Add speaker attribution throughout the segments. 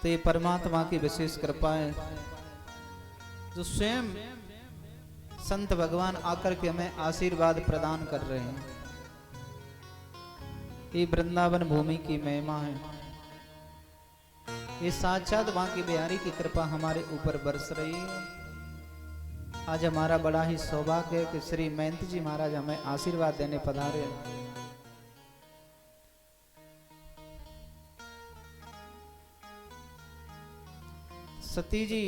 Speaker 1: तो ये परमात्मा की विशेष कृपा है जो स्वयं संत भगवान आकर के हमें आशीर्वाद प्रदान कर रहे हैं। ये वृंदावन भूमि की महिमा है। ये साक्षात बांके बिहारी की कृपा हमारे ऊपर बरस रही है। आज हमारा बड़ा ही सौभाग्य है कि श्री महंत जी महाराज हमें आशीर्वाद देने पधारे। सती जी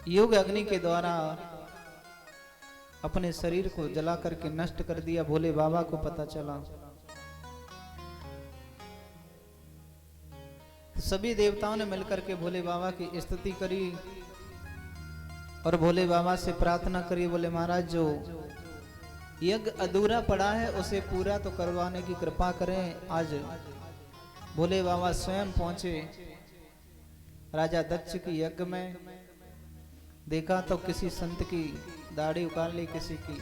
Speaker 1: योग अग्नि के द्वारा अपने शरीर को जला करके नष्ट कर दिया। भोले बाबा को पता चला, सभी देवताओं ने मिलकर के भोले बाबा की स्तुति करी और भोले बाबा से प्रार्थना करी, बोले महाराज जो यज्ञ अधूरा पड़ा है उसे पूरा तो करवाने की कृपा करें। आज भोले बाबा स्वयं पहुंचे राजा दक्ष की यज्ञ में। देखा तो किसी संत की दाढ़ी उखाड़ ली, किसी की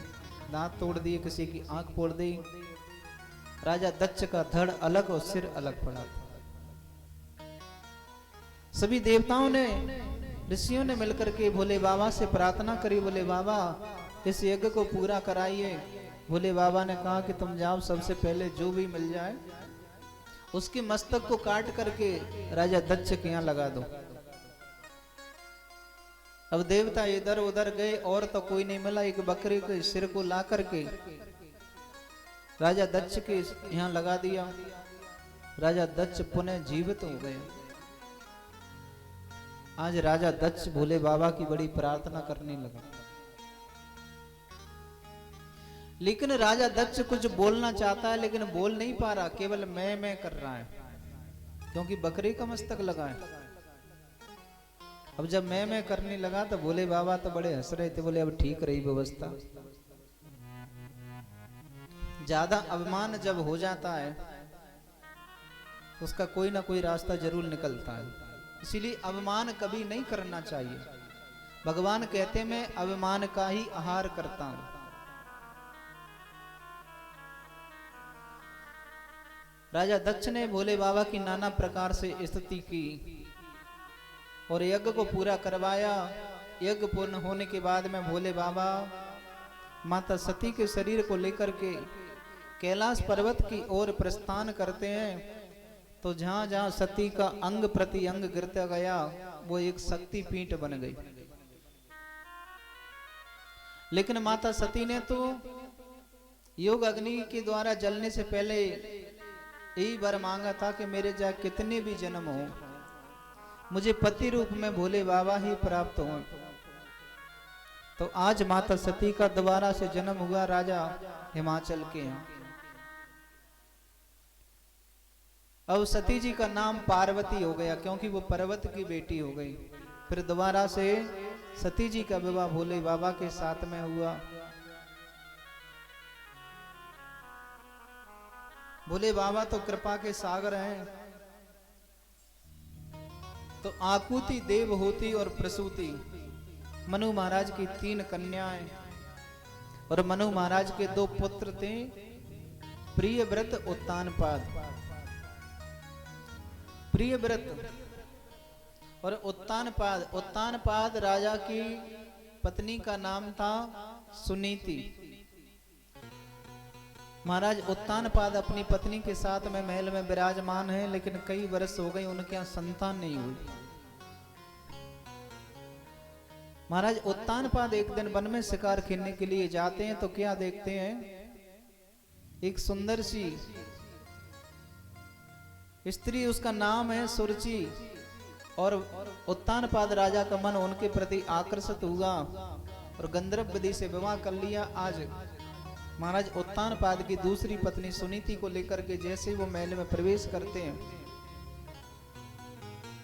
Speaker 1: दांत तोड़ दिए, किसी की आंख फोड़ दी। राजा दक्ष का धड़ अलग और सिर अलग पड़ा था। सभी देवताओं ने, ऋषियों ने मिलकर के भोले बाबा से प्रार्थना करी, बोले बाबा इस यज्ञ को पूरा कराइए। भोले बाबा ने कहा कि तुम जाओ, सबसे पहले जो भी मिल जाए उसके मस्तक को काट करके राजा दक्ष के यहाँ लगा दो। अब देवता इधर उधर गए और तो कोई नहीं मिला। एक बकरे के सिर को ला करके राजा दक्ष के यहाँ लगा दिया। राजा दक्ष पुनः जीवित हो गए। आज राजा दक्ष भोले बाबा की बड़ी प्रार्थना करने लगा, लेकिन राजा दक्ष कुछ बोलना चाहता है लेकिन बोल नहीं पा रहा, केवल मैं कर रहा है क्योंकि बकरी का मस्तक लगा है। अब जब मैं करने लगा तो भोले बाबा तो बड़े हंस रहे थे, बोले अब ठीक रही व्यवस्था। ज्यादा अभिमान जब हो जाता है उसका कोई ना कोई रास्ता जरूर निकलता है, इसीलिए अभिमान कभी नहीं करना चाहिए। भगवान कहते मैं अभिमान का ही आहार करता हूं। राजा दक्ष ने भोले बाबा की नाना प्रकार से स्तुति की और यज्ञ को पूरा करवाया। यज्ञ पूर्ण होने के बाद में भोले बाबा माता सती के शरीर को लेकर के कैलाश पर्वत की ओर प्रस्थान करते हैं। तो जहां जहां सती का अंग प्रति अंग गिरता गया वो एक शक्ति पीठ बन गई। लेकिन माता सती ने तो योग अग्नि के द्वारा जलने से पहले यही वर मांगा था कि मेरे चाहे कितने भी जन्म हो मुझे पति रूप में भोले बाबा ही प्राप्त हो। तो आज माता सती का दोबारा से जन्म हुआ राजा हिमाचल के यहाँ। अब सती जी का नाम पार्वती हो गया क्योंकि वो पर्वत की बेटी हो गई। फिर दोबारा से सती जी का विवाह भोले बाबा के साथ में हुआ। भोले बाबा तो कृपा के सागर हैं। तो आकुति, देवहूति और प्रसूति मनु महाराज की 3 कन्याएं और मनु महाराज के 2 पुत्र थे, प्रियव्रत उत्तानपाद। प्रियव्रत और उत्तानपाद, उत्तानपाद राजा की पत्नी का नाम था सुनीति। महाराज उत्तानपाद अपनी पत्नी के साथ में महल में विराजमान है, लेकिन कई वर्ष हो गए उनके यहाँ संतान नहीं हुई। महाराज उत्तानपाद एक दिन वन में शिकार खेलने के लिए जाते हैं तो क्या देखते हैं, एक सुंदर सी स्त्री, उसका नाम है सुरुचि। और उत्तानपाद राजा का मन उनके प्रति आकर्षित हुआ और गंधर्व विधि से विवाह कर लिया। आज महाराज उत्तानपाद की दूसरी पत्नी सुनीति को लेकर के जैसे वो महल में प्रवेश करते हैं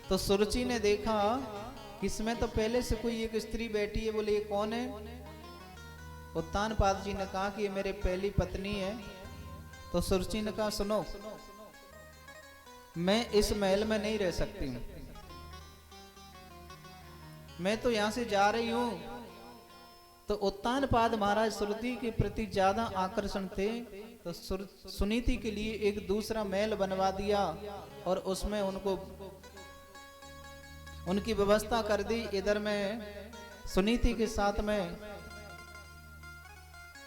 Speaker 1: तो सुरुचि ने देखा कि इसमें तो पहले से कोई एक स्त्री बैठी है। बोले ये कौन है? उत्तानपाद जी ने कहा कि ये मेरे पहली पत्नी है। तो सुरुचि ने कहा सुनो, मैं इस महल में नहीं रह सकती हूं, मैं तो यहां से जा रही हूं। तो उत्तानपाद महाराज सुरुचि के प्रति ज्यादा आकर्षण थे तो सुनीति के लिए एक दूसरा महल बनवा दिया और उसमें उनको उनकी व्यवस्था कर दी। इधर में सुनीति के साथ में,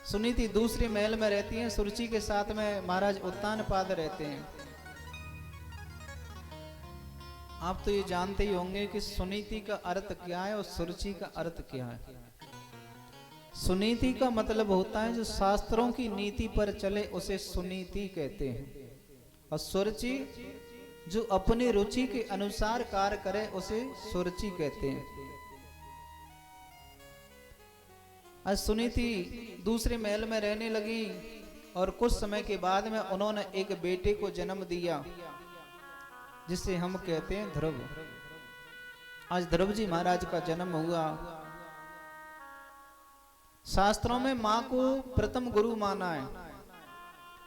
Speaker 1: सुनीति दूसरे महल में रहती हैं, सुरुचि के साथ में महाराज उत्तानपाद रहते हैं। आप तो ये जानते ही होंगे कि सुनीति का अर्थ क्या है और सुरुचि का अर्थ क्या है। सुनीति का मतलब होता है जो शास्त्रों की नीति पर चले, उसे सुनीति कहते हैं। और सुरुचि जो अपनी रुचि के अनुसार कार्य करे, उसे सुरुचि कहते हैं। आज सुनीति दूसरे महल में रहने लगी और कुछ समय के बाद में उन्होंने एक बेटे को जन्म दिया, जिसे हम कहते हैं ध्रुव। आज ध्रुव जी महाराज का जन्म हुआ। शास्त्रों में मां को प्रथम गुरु माना है।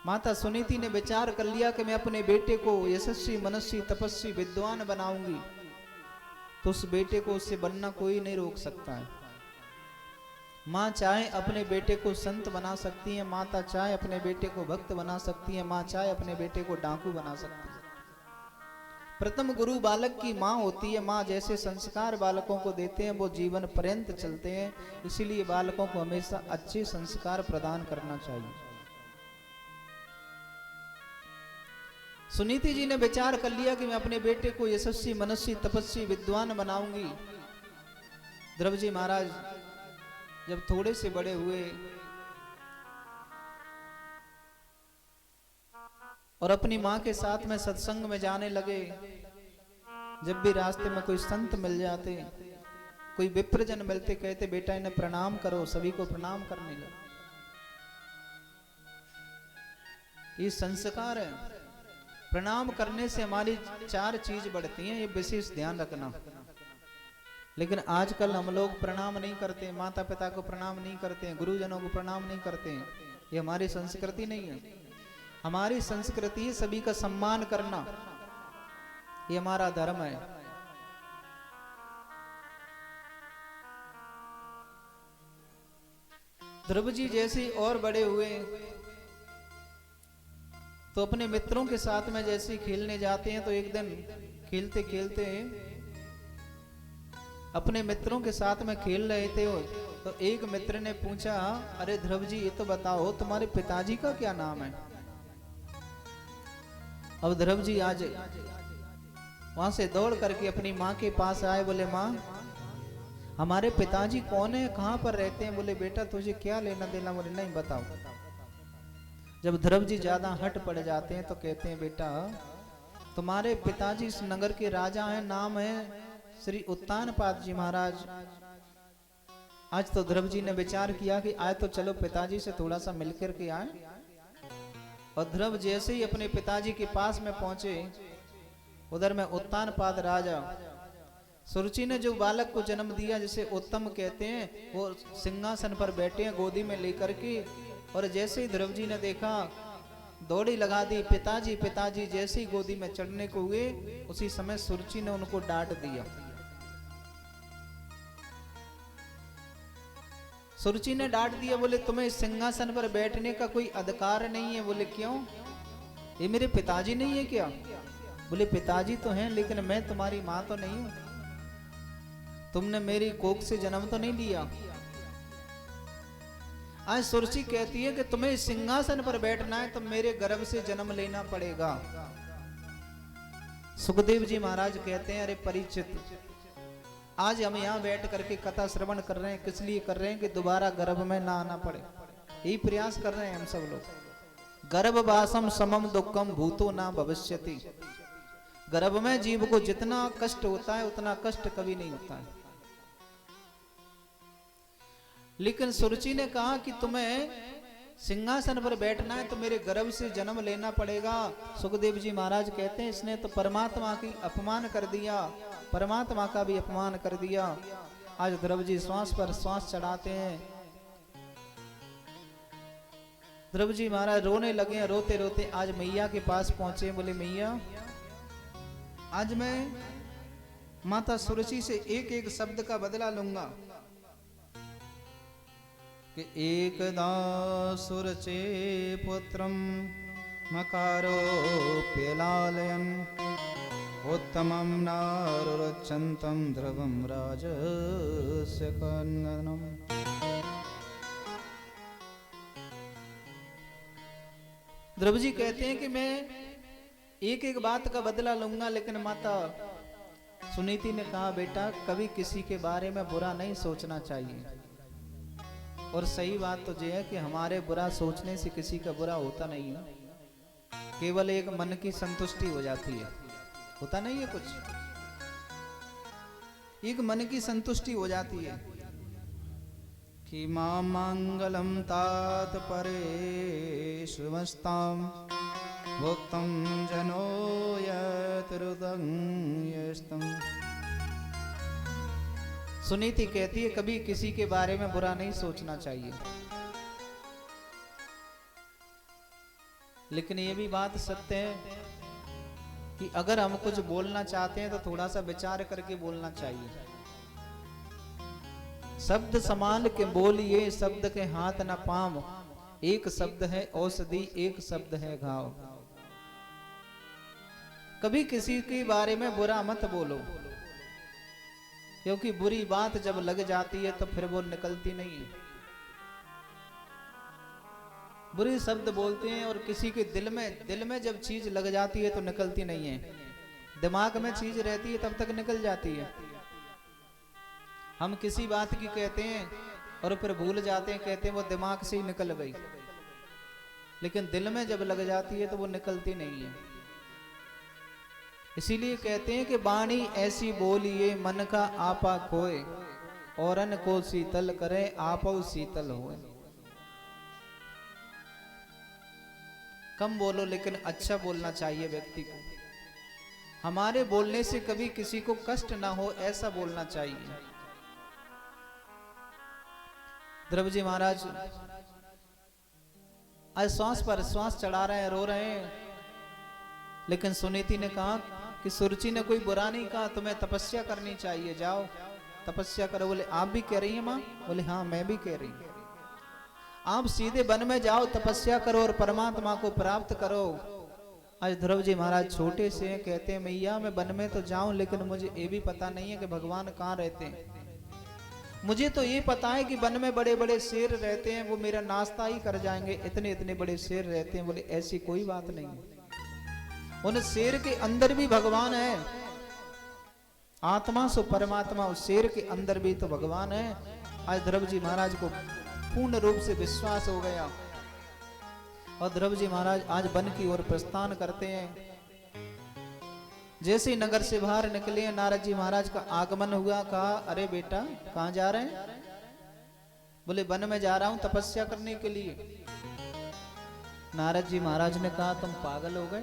Speaker 1: माता सुनीति ने विचार कर लिया कि मैं अपने बेटे को यशस्वी, मनस्वी, तपस्वी, विद्वान बनाऊंगी, तो उस बेटे को उससे बनना कोई नहीं रोक सकता है। माँ चाहे अपने बेटे को संत बना सकती है, माता चाहे अपने बेटे को भक्त बना सकती है, माँ चाहे अपने बेटे को डाकू बना सकती है। प्रथम गुरु बालक की माँ होती है। माँ जैसे संस्कार बालकों को देते हैं वो जीवन पर्यंत चलते हैं। इसीलिए बालकों को हमेशा अच्छे संस्कार प्रदान करना चाहिए। सुनीति जी ने विचार कर लिया कि मैं अपने बेटे को यशस्वी, मनस्वी, तपस्वी, विद्वान बनाऊंगी। ध्रुव जी महाराज जब थोड़े से बड़े हुए और अपनी मां के साथ में सत्संग में जाने लगे, जब भी रास्ते में कोई संत मिल जाते, कोई विप्रजन मिलते, कहते बेटा इन्हें प्रणाम करो, सभी को प्रणाम करने लगे। ये संस्कार है। प्रणाम करने से हमारी 4 चीज बढ़ती हैं, ये विशेष ध्यान रखना। लेकिन आजकल हम लोग प्रणाम नहीं करते, माता पिता को प्रणाम नहीं करते हैं, गुरुजनों को प्रणाम नहीं करते हैं। ये हमारी संस्कृति नहीं है। हमारी संस्कृति है सभी का सम्मान करना, ये हमारा धर्म है। ध्रुव जी जैसे और बड़े हुए तो अपने मित्रों के साथ में जैसे खेलने जाते हैं, तो एक दिन खेलते खेलते अपने मित्रों के साथ में खेल रहे थे, तो एक मित्र ने पूछा, अरे ध्रुव जी ये तो बताओ तुम्हारे पिताजी का क्या नाम है। अब ध्रुव जी आज वहां से दौड़ करके अपनी माँ के पास आए, बोले माँ हमारे पिताजी कौन है, कहाँ पर रहते हैं। बोले बेटा तुझे क्या लेना देना। बोले नहीं बताओ। जब ध्रुव जी ज्यादा हट पड़ जाते हैं तो कहते हैं बेटा तुम्हारे पिताजी इस नगर के राजा हैं, नाम है श्री उत्तानपाद जी महाराज। आज तो ध्रुव जी ने विचार किया कि आज तो चलो पिताजी से थोड़ा सा मिलकर के आए। और ध्रुव जैसे ही अपने पिताजी के पास में पहुंचे, उधर में उत्तानपाद राजा सुरुचि ने जो बालक को जन्म दिया, जिसे उत्तम कहते हैं, वो सिंहासन पर बैठे हैं गोदी में लेकर के। और जैसे ही ध्रुव जी ने देखा, दौड़ी लगा दी, पिताजी पिताजी। जैसे ही गोदी में चढ़ने को हुए, उसी समय सुरुचि ने उनको डांट दिया। सुरुचि ने डांट दिया, बोले तुम्हें इस सिंहासन पर बैठने का कोई अधिकार नहीं है। बोले क्यों, ये मेरे पिताजी नहीं है क्या। बोले पिताजी तो हैं, लेकिन मैं तुम्हारी माँ तो नहीं हूं, तुमने मेरी कोख से जन्म तो नहीं लिया। आज सुरुचि कहती है कि तुम्हें सिंहासन पर बैठना है तो मेरे गर्भ से जन्म लेना पड़ेगा। सुखदेव जी महाराज कहते हैं, अरे परीक्षित आज हम यहाँ बैठ करके कथा श्रवण कर रहे हैं, किस लिए कर रहे हैं कि दोबारा गर्भ में ना आना पड़े। यही प्रयास कर रहे हैं हम सब लोग। गर्भवासम समम दुखम भूतो ना भविष्यति। गर्भ में जीव को जितना कष्ट होता है उतना कष्ट कभी नहीं होता है। लेकिन सुरुचि ने कहा कि तुम्हें सिंहासन पर बैठना है तो मेरे गर्भ से जन्म लेना पड़ेगा। सुखदेव जी महाराज कहते हैं, इसने तो परमात्मा की अपमान कर दिया, परमात्मा का भी अपमान कर दिया। आज ध्रुव जी श्वास पर श्वास चढ़ाते हैं। ध्रुव जी महाराज रोने लगे, रोते रोते आज मैया के पास पहुंचे। बोले मैया आज मैं माता सुरुचि से एक एक शब्द का बदला लूंगा कि एकदा सुरचे पुत्रम मकारोप्य लालयन् उत्तमं नारुरच्यन्तं ध्रुवं राजस्य कन्ननम्। ध्रुव जी कहते हैं कि मैं एक एक बात का बदला लूंगा, लेकिन माता सुनीति ने कहा बेटा कभी किसी के बारे में बुरा नहीं सोचना चाहिए। और सही बात तो ये है कि हमारे बुरा सोचने से किसी का बुरा होता नहीं है, केवल एक मन की संतुष्टि हो जाती है, होता नहीं है कुछ, एक मन की संतुष्टि हो जाती है कि मां मंगलम तात परेशुमस्ताम भुक्तम जनो यतरुदं यस्तम। सुनीति कहती है कभी किसी के बारे में बुरा नहीं सोचना चाहिए, लेकिन ये भी बात सत्य है कि अगर हम कुछ बोलना चाहते हैं तो थोड़ा सा विचार करके बोलना चाहिए। शब्द संभाल के बोलिए, शब्द के हाथ न पाँव, एक शब्द है औषधि, एक शब्द है घाव। कभी किसी के बारे में बुरा मत बोलो, क्योंकि बुरी बात जब लग जाती है तो फिर वो निकलती नहीं है। बुरे शब्द बोलते हैं और किसी के दिल में जब चीज लग जाती है तो निकलती नहीं है। दिमाग में चीज रहती है तब तक निकल जाती है। हम किसी बात की कहते हैं और फिर भूल जाते हैं, कहते हैं वो दिमाग से ही निकल गई, लेकिन दिल में जब लग जाती है तो वो निकलती नहीं है। इसीलिए कहते हैं कि वाणी ऐसी बोलिए मन का आपा खोए, औरन को शीतल करे आपो शीतल होए। कम बोलो लेकिन अच्छा बोलना चाहिए व्यक्ति को। हमारे बोलने से कभी किसी को कष्ट ना हो ऐसा बोलना चाहिए। ध्रुव जी महाराज आज श्वास पर श्वास चढ़ा रहे हैं, रो रहे हैं, लेकिन सुनीति ने कहा कि सुरुचि ने कोई बुरा नहीं कहा, तुम्हें तपस्या करनी चाहिए, जाओ तपस्या करो। बोले आप भी कह रही हैं माँ? बोले हाँ मैं भी कह रही हूँ। आप सीधे वन में जाओ, तपस्या करो और परमात्मा को प्राप्त करो। आज ध्रुव जी महाराज छोटे से हैं, कहते हैं मैया मैं वन में तो जाऊं, लेकिन मुझे ये भी पता नहीं है कि भगवान कहाँ रहते हैं। मुझे तो ये पता है कि वन में बड़े बड़े शेर रहते हैं, वो मेरा नाश्ता ही कर जाएंगे, इतने इतने बड़े शेर रहते हैं। बोले ऐसी कोई बात नहीं है, उन शेर के अंदर भी भगवान है। आत्मा सो परमात्मा, उस शेर के अंदर भी तो भगवान है। आज ध्रुव जी महाराज को पूर्ण रूप से विश्वास हो गया और ध्रुव जी महाराज आज वन की ओर प्रस्थान करते हैं। जैसे ही नगर से बाहर निकले नारद जी महाराज का आगमन हुआ। कहा अरे बेटा कहाँ जा रहे हैं? बोले वन में जा रहा हूं तपस्या करने के लिए। नारद जी महाराज ने कहा तुम पागल हो गए?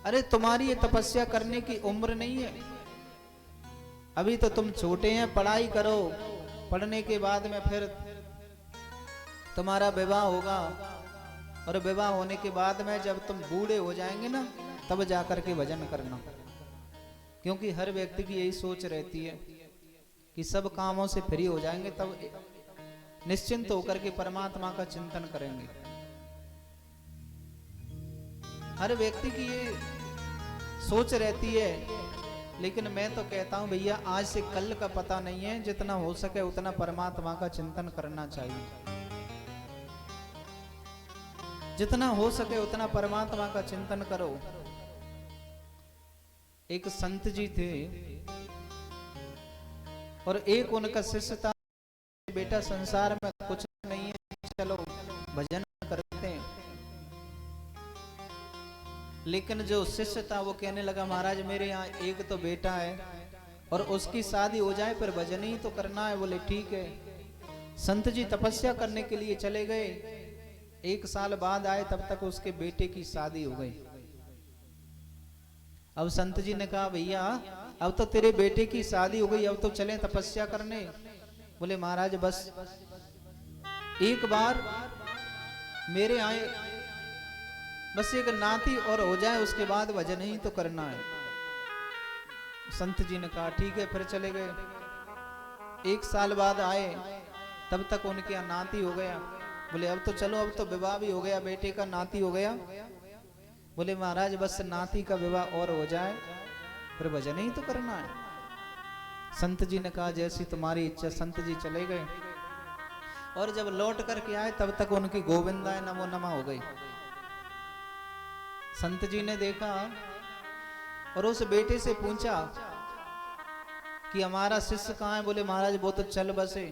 Speaker 1: अरे तुम्हारी ये तपस्या करने की उम्र नहीं है, अभी तो तुम छोटे हैं, पढ़ाई करो, पढ़ने के बाद में फिर तुम्हारा विवाह होगा और विवाह होने के बाद में जब तुम बूढ़े हो जाएंगे ना तब जाकर के भजन करना। क्योंकि हर व्यक्ति की यही सोच रहती है कि सब कामों से फ्री हो जाएंगे तब निश्चिंत होकर के परमात्मा का चिंतन करेंगे। हर व्यक्ति की ये सोच रहती है, लेकिन मैं तो कहता हूं भैया आज से कल का पता नहीं है, जितना हो सके उतना परमात्मा का चिंतन करना चाहिए। जितना हो सके उतना परमात्मा का चिंतन करो। एक संत जी थे और एक उनका शिष्य था, बेटा संसार में कुछ नहीं है, चलो भजन करते हैं। लेकिन जो शिष्य था वो कहने लगा महाराज मेरे यहाँ एक तो बेटा है और उसकी शादी हो जाए फिर भजन ही तो करना है। बोले ठीक है। संत जी तपस्या करने के लिए चले गए। 1 साल बाद आए तब तक उसके बेटे की शादी हो गई। अब संत जी ने कहा भैया अब तो तेरे बेटे की शादी हो गई, अब तो चलें तपस्या करने। बोले महाराज बस एक बार मेरे आए, बस एक नाती और हो जाए उसके बाद भजन ही तो करना है। संत जी ने कहा ठीक है, फिर चले गए। 1 साल बाद आए तब तक उनके यहाँ नाती हो गया। बोले अब तो चलो, अब तो विवाह भी हो गया, बेटे का नाती हो गया। बोले महाराज बस नाती का विवाह और हो जाए फिर भजन ही तो करना है। संत जी ने कहा जैसी तुम्हारी इच्छा। संत जी चले गए और जब लौट करके आए तब तक उनकी गोविंदाय नमो नमः हो गई। संत जी ने देखा और उस बेटे से पूछा कि हमारा शिष्य कहाँ है? बोले महाराज वो तो चल बसे।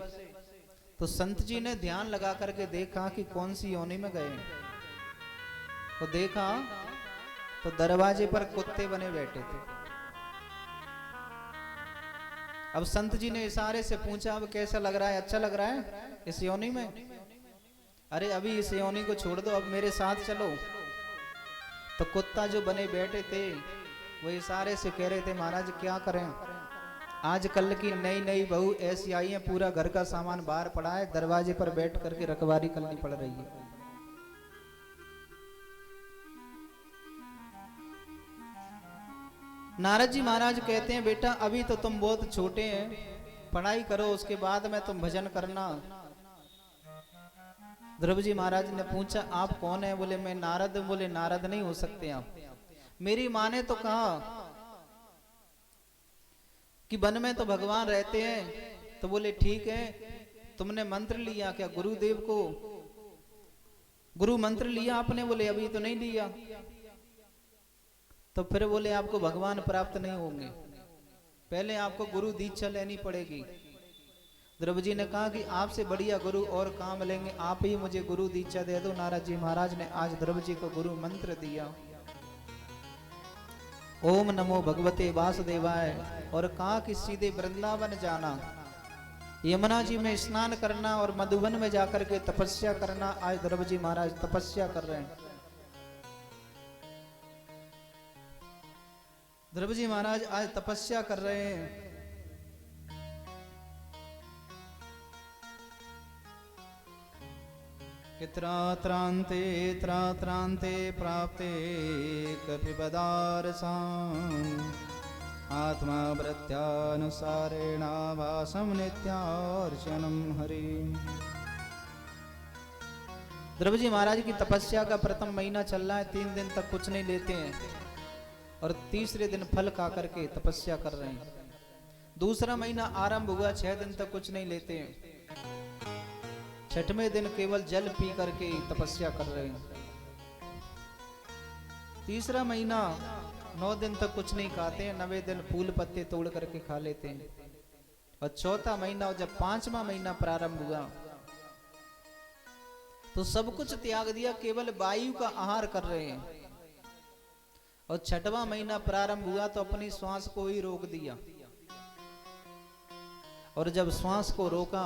Speaker 1: तो संत जी ने ध्यान लगा करके देखा कि कौन सी योनि में गए, तो देखा तो दरवाजे पर कुत्ते बने बैठे थे। अब संत जी ने इशारे से पूछा अब कैसा लग रहा है? अच्छा लग रहा है इस योनि में? अरे अभी इस योनि को छोड़ दो, अब मेरे साथ चलो। तो कुत्ता जो बने बैठे थे वो इशारे से कह रहे थे महाराज क्या करें, आजकल की नई नई बहू ऐसी आई है, पूरा घर का सामान बाहर पड़ा है, दरवाजे पर बैठ करके रखवारी करनी पड़ रही है। नारद जी महाराज कहते हैं बेटा अभी तो तुम बहुत छोटे हैं, पढ़ाई करो उसके बाद में तुम भजन करना। ध्रुव जी महाराज ने पूछा आप कौन है? बोले मैं नारद। बोले नारद नहीं हो सकते आप, मेरी माँ ने तो कहा कि वन में तो भगवान रहते हैं। तो बोले ठीक है, तुमने मंत्र लिया क्या गुरुदेव को? गुरु मंत्र लिया आपने? बोले अभी तो नहीं लिया। तो फिर बोले आपको भगवान प्राप्त नहीं होंगे, पहले आपको गुरु दीक्षा लेनी पड़ेगी। ध्रुव जी ने कहा कि आपसे बढ़िया गुरु और काम लेंगे, आप ही मुझे गुरु दीक्षा दे दो। नारद जी महाराज ने आज ध्रुव जी को गुरु मंत्र दिया, ओम नमो भगवते वासुदेवाय, और कहा कि सीधे वृंदावन जाना, यमुना जी में स्नान करना और मधुबन में जाकर के तपस्या करना। आज ध्रुव जी महाराज तपस्या कर रहे हैं। ध्रुव जी महाराज आज तपस्या कर रहे हैं। त्रात्रांते त्रात्रांते प्राप्ते कपिपदारसान् आत्मा वृत्यानुसारेण वासं नित्यार्चनं हरि। ध्रुव जी महाराज की तपस्या का प्रथम महीना चल रहा है, 3 दिन तक कुछ नहीं लेते हैं और तीसरे दिन फल खा करके तपस्या कर रहे हैं। दूसरा महीना आरंभ हुआ, 6 दिन तक कुछ नहीं लेते हैं, 6वें दिन केवल जल पी करके तपस्या कर रहे हैं। तीसरा महीना 9 दिन तक कुछ नहीं खाते हैं, 9वें दिन फूल पत्ते तोड़ करके खा लेते हैं। और चौथा महीना और जब 5वां महीना प्रारंभ हुआ तो सब कुछ त्याग दिया, केवल वायु का आहार कर रहे हैं। और 6वां महीना प्रारंभ हुआ तो अपनी श्वास को ही रोक दिया, और जब श्वास को रोका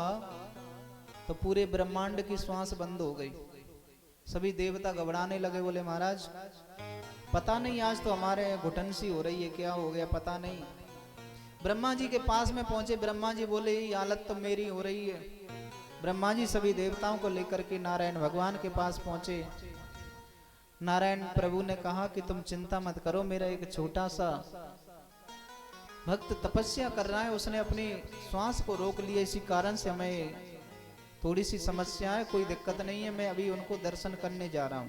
Speaker 1: तो पूरे ब्रह्मांड की श्वास बंद हो गई। सभी देवता घबराने लगे, बोले महाराज पता नहीं आज तो हमारे घुटन सी हो रही है, क्या हो गया पता नहीं। ब्रह्मा जी के पास में पहुंचे, ब्रह्मा जी बोले ये हालत तो मेरी हो रही है। ब्रह्मा जी सभी देवताओं को लेकर के नारायण भगवान के पास पहुंचे। नारायण प्रभु ने कहा कि तुम चिंता मत करो, मेरा एक छोटा सा भक्त तपस्या कर रहा है, उसने अपनी श्वास को रोक लिया, इसी कारण से हमें थोड़ी सी समस्या है, कोई दिक्कत नहीं है, मैं अभी उनको दर्शन करने जा रहा हूं।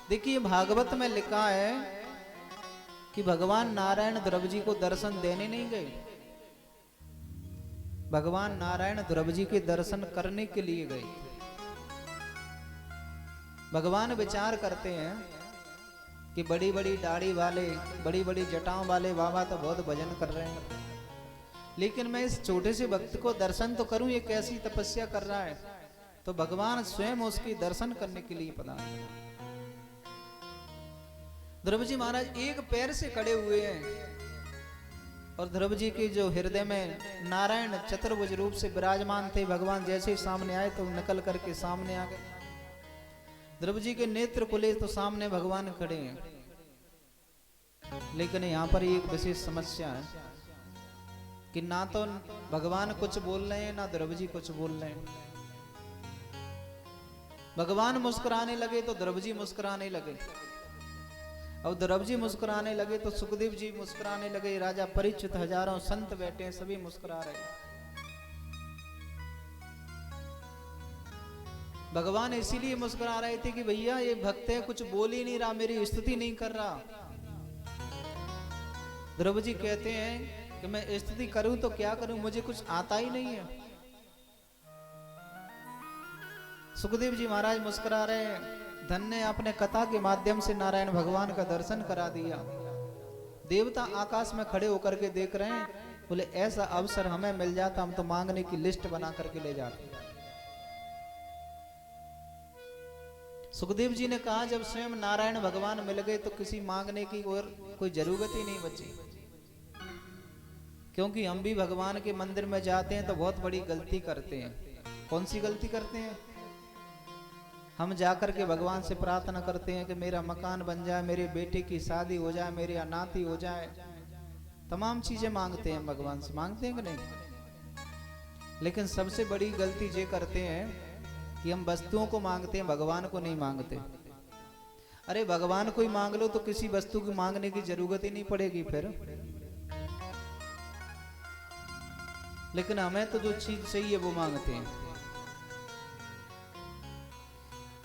Speaker 1: देखिए भागवत में लिखा है कि भगवान नारायण ध्रुव जी को दर्शन देने नहीं गए, भगवान नारायण ध्रुव जी के दर्शन करने के लिए गए। भगवान विचार करते हैं कि बड़ी बड़ी दाढ़ी वाले, बड़ी बड़ी जटाओं वाले बाबा तो बहुत भजन कर रहे हैं, लेकिन मैं इस छोटे से भक्त को दर्शन तो करूं, ये कैसी तपस्या कर रहा है। तो भगवान स्वयं उसकी दर्शन करने के लिए पधारे। ध्रुव जी महाराज एक पैर से खड़े हुए हैं और ध्रुव जी के जो हृदय में नारायण चतुर्भुज रूप से विराजमान थे, भगवान जैसे ही सामने आए तो निकल करके सामने आ गए। ध्रुव जी के नेत्र खुले तो सामने भगवान खड़े हैं। लेकिन यहाँ पर एक विशेष समस्या है कि ना तो भगवान कुछ बोल रहे हैं, ना ध्रुव जी कुछ बोल रहे हैं। भगवान मुस्कुराने लगे तो ध्रुव जी मुस्कुराने लगे, और ध्रुव जी मुस्कुराने लगे तो सुखदेव जी मुस्कुराने लगे, राजा परीक्षित, हजारों संत बैठे हैं, सभी मुस्कुरा रहे हैं। भगवान इसीलिए मुस्कुरा रहे थे कि भैया ये भक्त है, कुछ बोल ही नहीं रहा, मेरी स्तुति नहीं कर रहा। ध्रुव जी कहते हैं कि मैं स्तुति करूं तो क्या करूं, मुझे कुछ आता ही नहीं है। सुखदेव जी महाराज मुस्कुरा रहे हैं, धन्य आपने कथा के माध्यम से नारायण भगवान का दर्शन करा दिया। देवता आकाश में खड़े होकर के देख रहे हैं, बोले ऐसा अवसर हमें मिल जाता हम तो मांगने की लिस्ट बना करके ले जाते। सुखदेव जी ने कहा जब स्वयं नारायण भगवान मिल गए तो किसी मांगने की और कोई जरूरत ही नहीं बची, क्योंकि हम भी भगवान के मंदिर में जाते हैं तो बहुत बड़ी गलती करते हैं। कौन सी गलती करते हैं? हम जाकर के भगवान से प्रार्थना करते हैं कि मेरा मकान बन जाए, मेरे बेटे की शादी हो जाए, मेरी अनाथी हो जाए, तमाम चीजें मांगते हैं भगवान से, मांगते हैं कि नहीं? लेकिन सबसे बड़ी गलती ये करते हैं कि हम वस्तुओं को मांगते हैं, भगवान को नहीं मांगते। अरे भगवान को ही मांग लो तो किसी वस्तु की मांगने की जरूरत ही नहीं पड़ेगी फिर। लेकिन हमें तो जो चीज चाहिए वो मांगते हैं।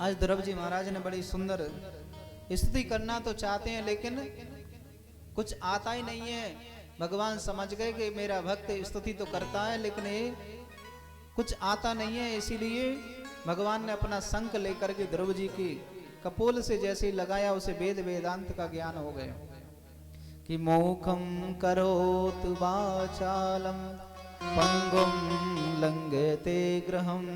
Speaker 1: आज ध्रुव जी महाराज ने बड़ी सुंदर स्तुति करना तो चाहते हैं लेकिन कुछ आता ही नहीं है। भगवान समझ गए कि मेरा भक्त स्तुति तो करता है लेकिन ये कुछ आता नहीं है, इसीलिए भगवान ने अपना शंख लेकर के ध्रुव जी की कपोल से जैसे ही लगाया उसे वेद वेदांत का ज्ञान हो गया कि मोखम करोतु वाचालम पंगुम लंघयते ग्रहम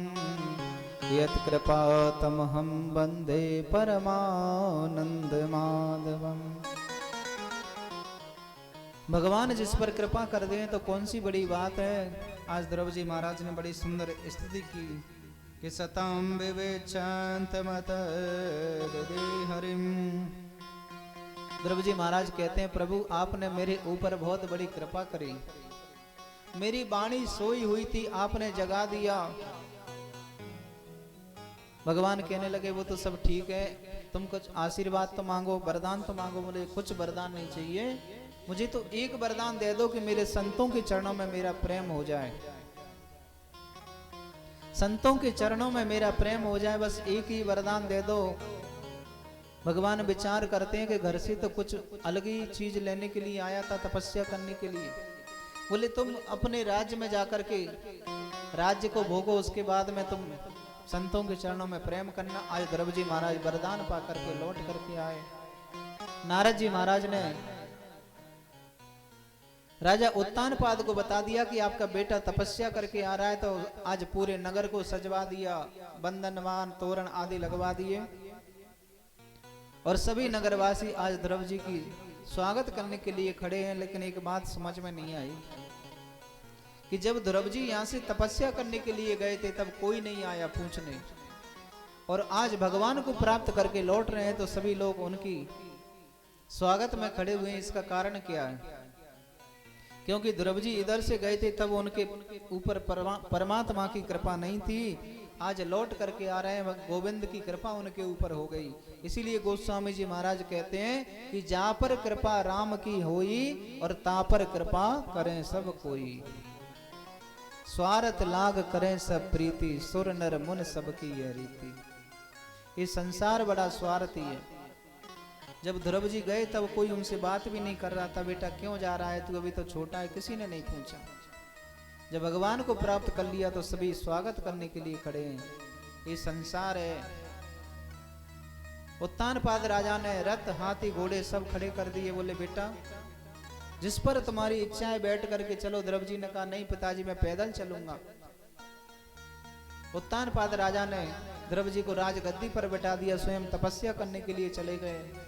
Speaker 1: यत् कृपातमहं वंदे परमानंद माधवम। भगवान जिस पर कृपा कर दें तो कौन सी बड़ी बात है। आज ध्रुव जी महाराज ने बड़ी सुंदर स्तुति की कि सतां विवेचन्तमत हरिम। ध्रुव जी महाराज कहते हैं प्रभु आपने मेरे ऊपर बहुत बड़ी कृपा करी, मेरी वाणी सोई हुई थी आपने जगा दिया। भगवान कहने लगे वो तो सब ठीक है, तुम कुछ आशीर्वाद तो मांगो, वरदान तो मांगो। बोले कुछ वरदान नहीं चाहिए, मुझे तो एक वरदान दे दो कि मेरे संतों के चरणों में मेरा प्रेम हो जाए, संतों के चरणों में मेरा प्रेम हो जाए, बस एक ही वरदान दे दो। भगवान विचार करते हैं कि घर से तो कुछ अलग ही चीज लेने के लिए आया था, तपस्या करने के लिए। बोले तुम अपने राज्य में जाकर के राज्य को भोगो, उसके बाद में तुम संतों के चरणों में प्रेम करना। आज ध्रुव जी महाराज वरदान पा करके लौट करके आए। नारद जी महाराज ने राजा उत्तानपाद को बता दिया कि आपका बेटा तपस्या करके आ रहा है, तो आज पूरे नगर को सजवा दिया, बंधनवान तोरण आदि लगवा दिए और सभी नगरवासी आज ध्रुव जी की स्वागत करने के लिए खड़े हैं। लेकिन एक बात समझ में नहीं आई कि जब ध्रुव जी यहाँ से तपस्या करने के लिए गए थे तब कोई नहीं आया पूछने, और आज भगवान को प्राप्त करके लौट रहे हैं तो सभी लोग उनकी स्वागत में खड़े हुए हैं। इसका कारण क्या है? क्योंकि ध्रुव जी इधर से गए थे तब उनके ऊपर परमात्मा की कृपा नहीं थी, आज लौट करके आ रहे हैं, गोविंद की कृपा उनके ऊपर हो गई। इसीलिए गोस्वामी जी महाराज कहते हैं कि जा पर कृपा राम की होई और ता पर कृपा करें सब कोई, स्वार्थ लाग करें सब प्रीति, सुर नर मुन सबकी यह रीति। ये संसार बड़ा स्वार्थी है। जब ध्रुव जी गए तब कोई उनसे बात भी नहीं कर रहा था, बेटा क्यों जा रहा है, तू अभी तो छोटा है, किसी ने नहीं पूछा। जब भगवान को प्राप्त कर लिया तो सभी स्वागत करने के लिए खड़े हैं। ये संसार है। उत्तानपाद राजा ने रथ हाथी घोड़े सब खड़े कर दिए, बोले बेटा जिस पर तुम्हारी इच्छा है बैठ करके चलो। ध्रुव जी ने कहा नहीं पिताजी मैं पैदल चलूंगा। उत्तानपाद राजा ने ध्रुव जी को राजगद्दी पर बैठा दिया, स्वयं तपस्या करने के लिए चले गए।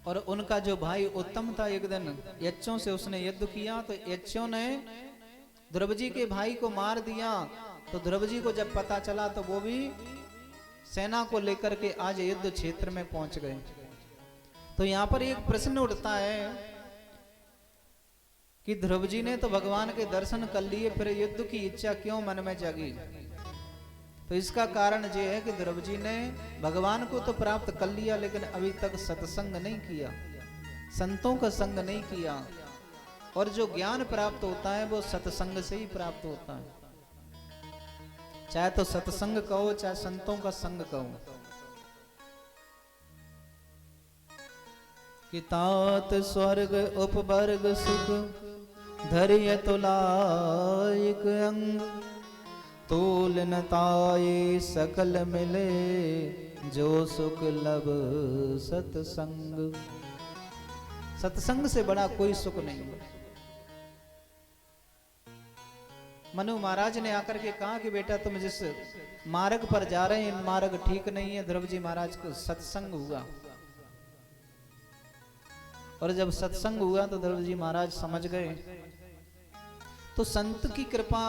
Speaker 1: और उनका जो भाई उत्तम था, एक दिन यक्षों से उसने युद्ध किया तो यक्षों ने ध्रुव जी के भाई को मार दिया। तो ध्रुव जी को जब पता चला तो वो भी सेना को लेकर के आज युद्ध क्षेत्र में पहुंच गए। तो यहाँ पर एक प्रश्न उठता है कि ध्रुव जी ने तो भगवान के दर्शन कर लिए, फिर युद्ध की इच्छा क्यों मन में जागी? तो इसका कारण ये है कि ध्रुव जी ने भगवान को तो प्राप्त कर लिया लेकिन अभी तक सत्संग नहीं किया, संतों का संग नहीं किया। और जो ज्ञान प्राप्त होता है वो सत्संग से ही प्राप्त होता है। चाहे तो सत्संग कहो, चाहे संतों का संग कहो। कि तात स्वर्ग उपवर्ग सुख धैर्य तुलायक अंग, तोल न ताये सकल मिले, जो सुख लब सत्संग। सत्संग से बड़ा कोई सुख नहीं है। मनु महाराज ने आकर के कहा कि बेटा तुम जिस मार्ग पर जा रहे हैं, मार्ग ठीक नहीं है। ध्रुव जी महाराज को सत्संग हुआ, और जब सत्संग हुआ तो ध्रुव जी महाराज समझ गए। तो संत की कृपा,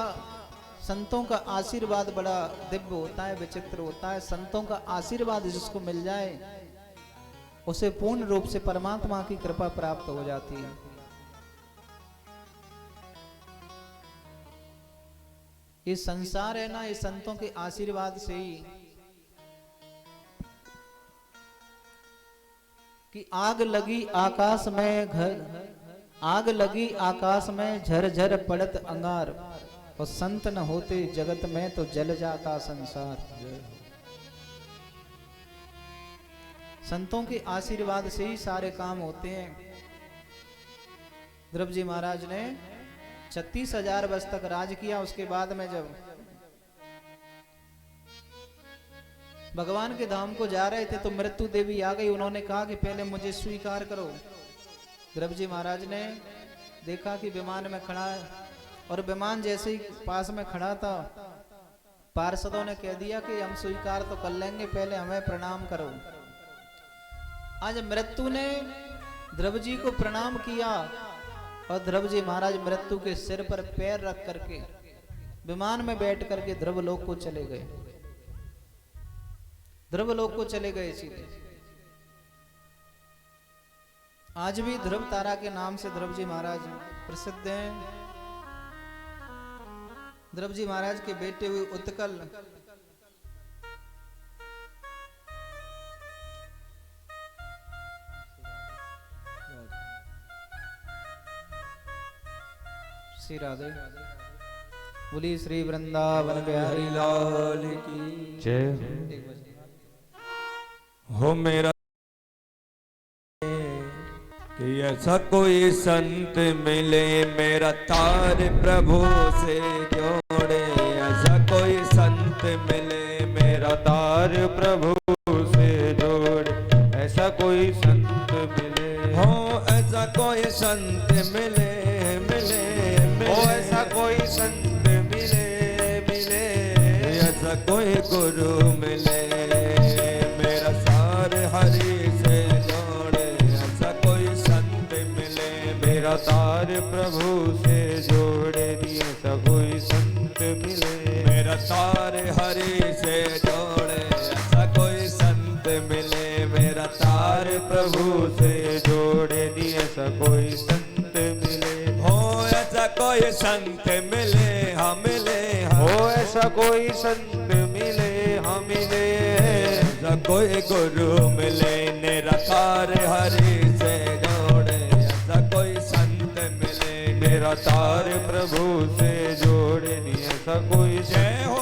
Speaker 1: संतों का आशीर्वाद बड़ा दिव्य होता है, विचित्र होता है। संतों का आशीर्वाद जिसको मिल जाए उसे पूर्ण रूप से परमात्मा की कृपा प्राप्त हो जाती है। ये संसार है ना, ये संतों के आशीर्वाद से ही। कि आग लगी आकाश में घर, आग लगी आकाश में झरझर पड़त अंगार, और संत न होते जगत में तो जल जाता संसार। संतों के आशीर्वाद से ही सारे काम होते हैं। ध्रुव जी महाराज ने 36,000 वर्ष तक राज किया। उसके बाद में जब भगवान के धाम को जा रहे थे तो मृत्यु देवी आ गई। उन्होंने कहा कि पहले मुझे स्वीकार करो। ध्रुव जी महाराज ने देखा कि विमान में खड़ा है, और विमान जैसे ही पास में खड़ा था, पार्षदों ने कह दिया कि हम स्वीकार तो कर लेंगे, पहले हमें प्रणाम करो। आज मृत्यु ने ध्रुव जी को प्रणाम किया, और ध्रुव जी महाराज मृत्यु के सिर पर पैर रख करके विमान में बैठ करके ध्रुव लोक को चले गए। ध्रुव लोक को चले गए सीधे। आज भी ध्रुव तारा के नाम से ध्रुव जी महाराज प्रसिद्ध हैं। ध्रुव जी महाराज के बेटे हुए उत्कल श्री राधे बोली श्री वृंदावन बिहारी लाल की
Speaker 2: जय हो। मेरा कि ऐसा कोई संत मिले मेरा तार प्रभु से जोड़े, ऐसा कोई संत मिले मेरा तार प्रभु से जोड़े, ऐसा कोई संत मिले हो, ऐसा कोई संत मिले मिले मिले, हो ऐसा कोई संत मिले मिले, ऐसा कोई गुरु मिले मेरा सार हरि से जोड़े, ऐसा कोई संत मिले मेरा तार प्रभु से जोड़े, ऐसा कोई संत मिले मेरा तार हरि से जोड़े, ऐसा कोई संत मिले मेरा तार प्रभु से जोड़े, ऐसा कोई संत मिले हो, ऐसा कोई संत मिले हाँ मिले, हो ऐसा कोई संत मिले हाँ मिले, ऐसा कोई गुरु मिले निराकार हरि से जोड़े, ऐसा कोई संत मिले निराकार प्रभु से जोड़े, ऐसा कोई जय हो।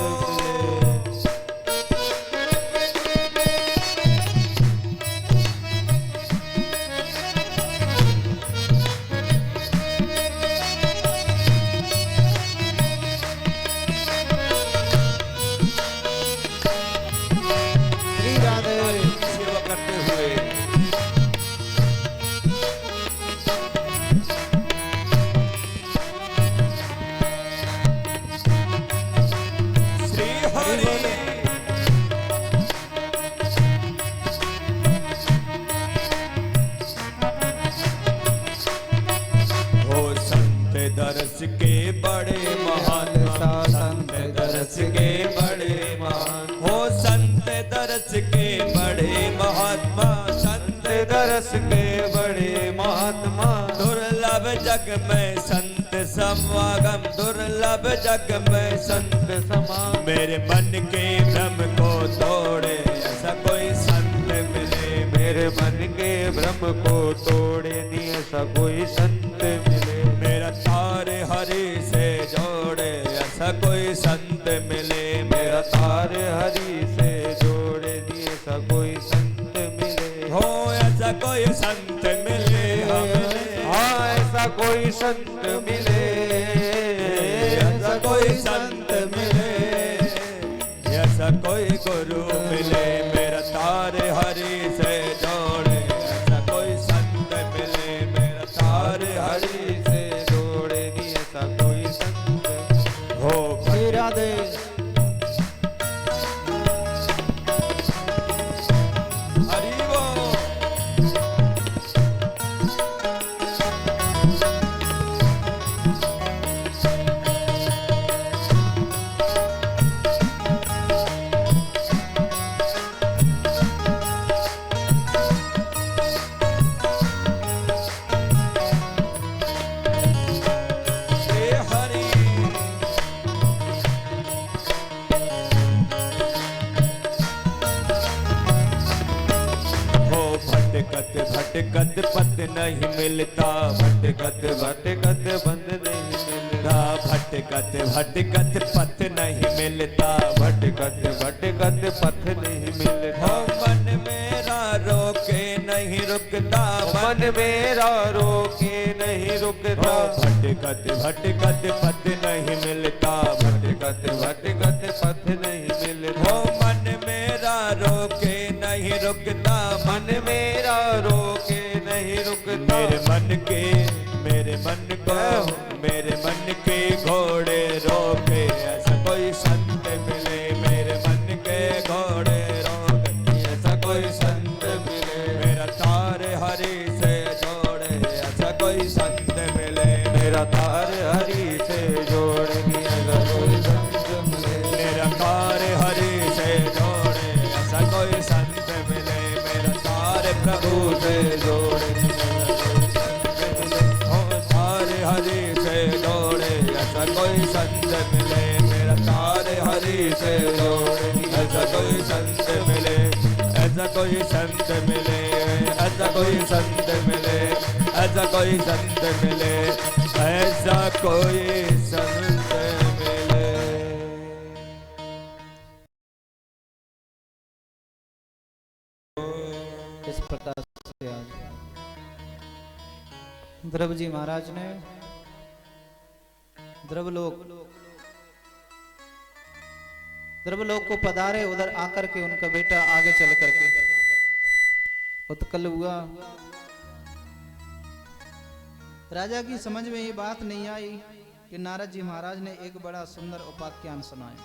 Speaker 2: दरस के बड़े महान संत दरस के बड़े महान हो, संत दरस के बड़े महात्मा, संत दरस के बड़े महात्मा, दुर्लभ जग में संत समागम, दुर्लभ जग में संत समागम, मेरे मन के भ्रम को तोड़े, ऐसा कोई संत मिले मेरे मन के भ्रम को तोड़े, ऐसा कोई संत मिले ऐसा कोई संत मिले हमें,
Speaker 3: हाँ ऐसा कोई संत मिले,
Speaker 2: ऐसा कोई संत मिले, ऐसा कोई गुरु मिले मेरा तार हरि से जोड़े, ऐसा कोई संत मिले मेरा तार हरि से जोड़े,
Speaker 3: ऐसा कोई संत
Speaker 2: हो
Speaker 1: श्री राधे।
Speaker 2: हरि बोल। श्री हरि हो भटकत भटकत पत नहीं मिलता, भटकत भटकत बंद नहीं मिलता, भटकत भटकत पत नहीं मिलता,
Speaker 3: भटकत भटकत पथ नहीं मिलता,
Speaker 2: हो मन मेरा रोके नहीं रुकता,
Speaker 3: मन मेरा रोके नहीं रुकता,
Speaker 2: भटकत भटकत पत नहीं मिलता,
Speaker 3: भटकत भटकत पथ नहीं मिलता,
Speaker 2: हो मन मेरा रोके नहीं रुकता,
Speaker 3: मन मेरा रोके नहीं रुकता,
Speaker 2: मेरे मन को मेरे मन के घोड़े रोके, ऐसा कोई संत मिले मेरे मन के घोड़े रोके,
Speaker 3: ऐसा कोई संत मिले,
Speaker 2: मेरा तार हरि से जोड़े, ऐसा कोई संत मिले
Speaker 3: मेरा तार हरि से जोड़े, ऐसा कोई संत मिले,
Speaker 2: मेरा तार हरि से जोड़े, ऐसा कोई संत मिले मेरा तार प्रभु से जोड़े, हो तार हरि से जोड़े, ऐसा कोई संत मिले मेरा तार हरि से जोड़े, ऐसा कोई संत मिले, ऐसा कोई संत मिले, ऐसा कोई संत मिले, ऐसा कोई संत मिले, ऐसा कोई संत मिले।
Speaker 1: इस प्रकार से आज ध्रुव जी महाराज ने ध्रुवलोक को पधारे, उधर आकर के उनका बेटा आगे चल करके उत्कल हुआ। राजा की समझ में ये बात नहीं आई कि नारद जी महाराज ने एक बड़ा सुंदर उपाख्यान सुनाया।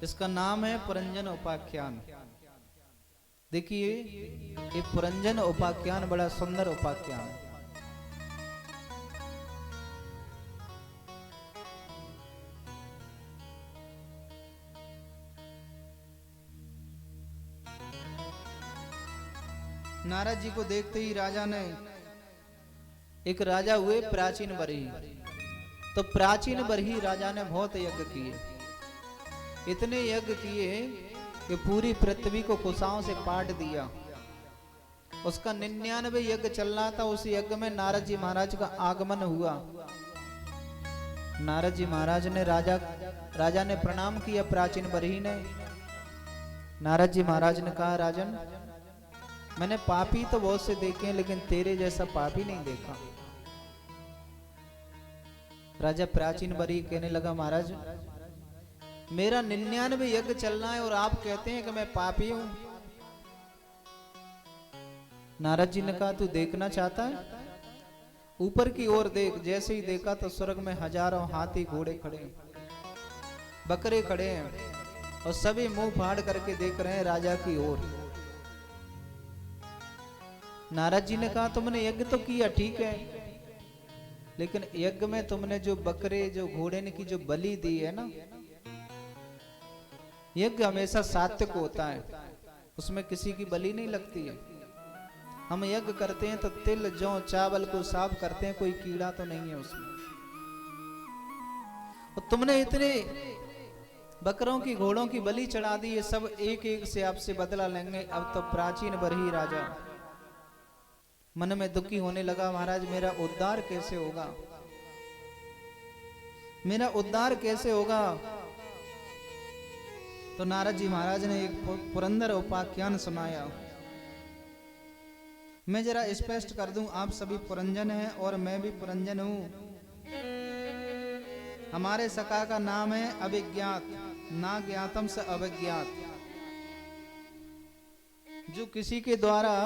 Speaker 1: इसका नाम है पुरंजन उपाख्यान। देखिए ये पुरंजन उपाख्यान बड़ा सुंदर उपाख्यान है। नारद जी को देखते ही राजा ने, एक राजा हुए प्राचीन बरही, तो प्राचीन बरही राजा ने बहुत यज्ञ किए, इतने यज्ञ किए कि पूरी पृथ्वी को कुशाओं से पाट दिया। उसका 99 यज्ञ चल रहा था। उस यज्ञ में नारद जी महाराज का आगमन हुआ। नारद जी महाराज ने राजा ने प्रणाम किया। प्राचीन बरही ने नारद जी महाराज ने कहा, राजन मैंने पापी तो बहुत से देखे हैं, लेकिन तेरे जैसा पापी नहीं देखा। राजा प्राचीन बरही कहने लगा, महाराज मेरा 99 यज्ञ चल रहा है और आप कहते हैं कि मैं पापी हूं। नारद जी ने कहा, तू देखना चाहता है? ऊपर की ओर देख। जैसे ही देखा तो स्वर्ग में हजारों हाथी घोड़े खड़े, बकरे खड़े हैं और सभी मुंह फाड़ करके देख रहे हैं राजा की ओर। नारद जी ने कहा, तुमने यज्ञ तो किया, ठीक है, लेकिन यज्ञ में तुमने जो बकरे जो घोड़े ने की जो बलि दी है ना, यज्ञ हमेशा सात्विक होता है, उसमें किसी की बलि नहीं लगती है। हम यज्ञ करते हैं तो तिल जौ चावल को साफ करते हैं, कोई कीड़ा तो नहीं है उसमें। और तुमने इतने बकरों की घोड़ों की बलि चढ़ा दी, ये सब एक एक से आपसे बदला लेंगे। अब तो प्राचीन बरही राजा मन में दुखी होने लगा, महाराज मेरा उद्धार कैसे होगा, मेरा उद्धार कैसे होगा। तो नारद जी महाराज ने एक पुरंदर उपाख्यान सुनाया। मैं जरा स्पष्ट कर दूं, आप सभी पुरंजन हैं और मैं भी पुरंजन हूं। हमारे सखा का नाम है अभिज्ञात, ना ज्ञातम से अभिज्ञात। जो किसी के द्वारा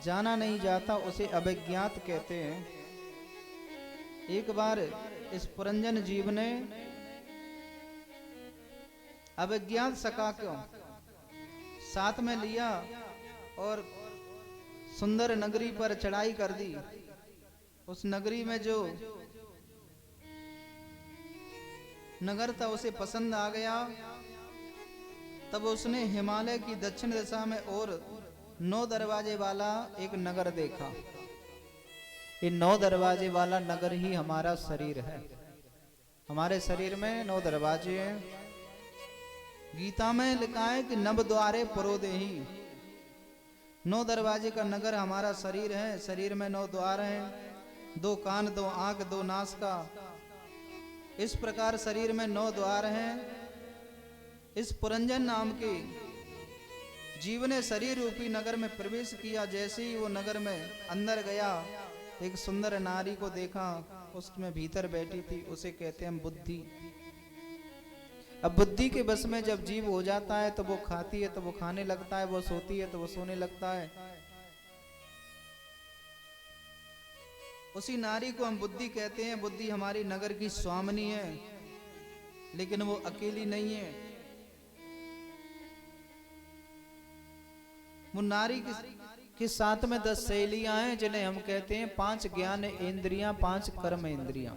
Speaker 1: जाना नहीं जाता उसे अभिज्ञात कहते हैं। एक बार इस पुरंजन जीव ने अभिज्ञात सखा को साथ में लिया और सुंदर नगरी पर चढ़ाई कर दी। उस नगरी में जो नगर था उसे पसंद आ गया। तब उसने हिमालय की दक्षिण दिशा में और 9 दरवाजे वाला एक नगर देखा। ये 9 दरवाजे वाला नगर ही हमारा शरीर है। हमारे शरीर में 9 दरवाजे हैं। गीता में लिखा है कि नव द्वारे पुरोदेहि। 9 दरवाजे का नगर हमारा शरीर है। शरीर में 9 द्वार हैं, 2 कान, 2 आंख, 2 नासिका। इस प्रकार शरीर में 9 द्वार हैं। इस पुरंजन नाम के जीव ने शरीर रूपी नगर में प्रवेश किया। जैसे ही वो नगर में अंदर गया, एक सुंदर नारी को देखा, उसमें भीतर बैठी थी। उसे कहते हैं बुद्धि। अब बुद्धि के बस में जब जीव हो जाता है तो वो खाती है तो वो खाने लगता है, वो सोती है तो वो सोने लगता है। उसी नारी को हम बुद्धि कहते हैं। बुद्धि हमारी नगर की स्वामिनी है, लेकिन वो अकेली नहीं है। वो नारी के साथ में 10 सहेलियां हैं, जिन्हें हम कहते हैं 5 ज्ञान इंद्रियां, 5 कर्म इंद्रियां।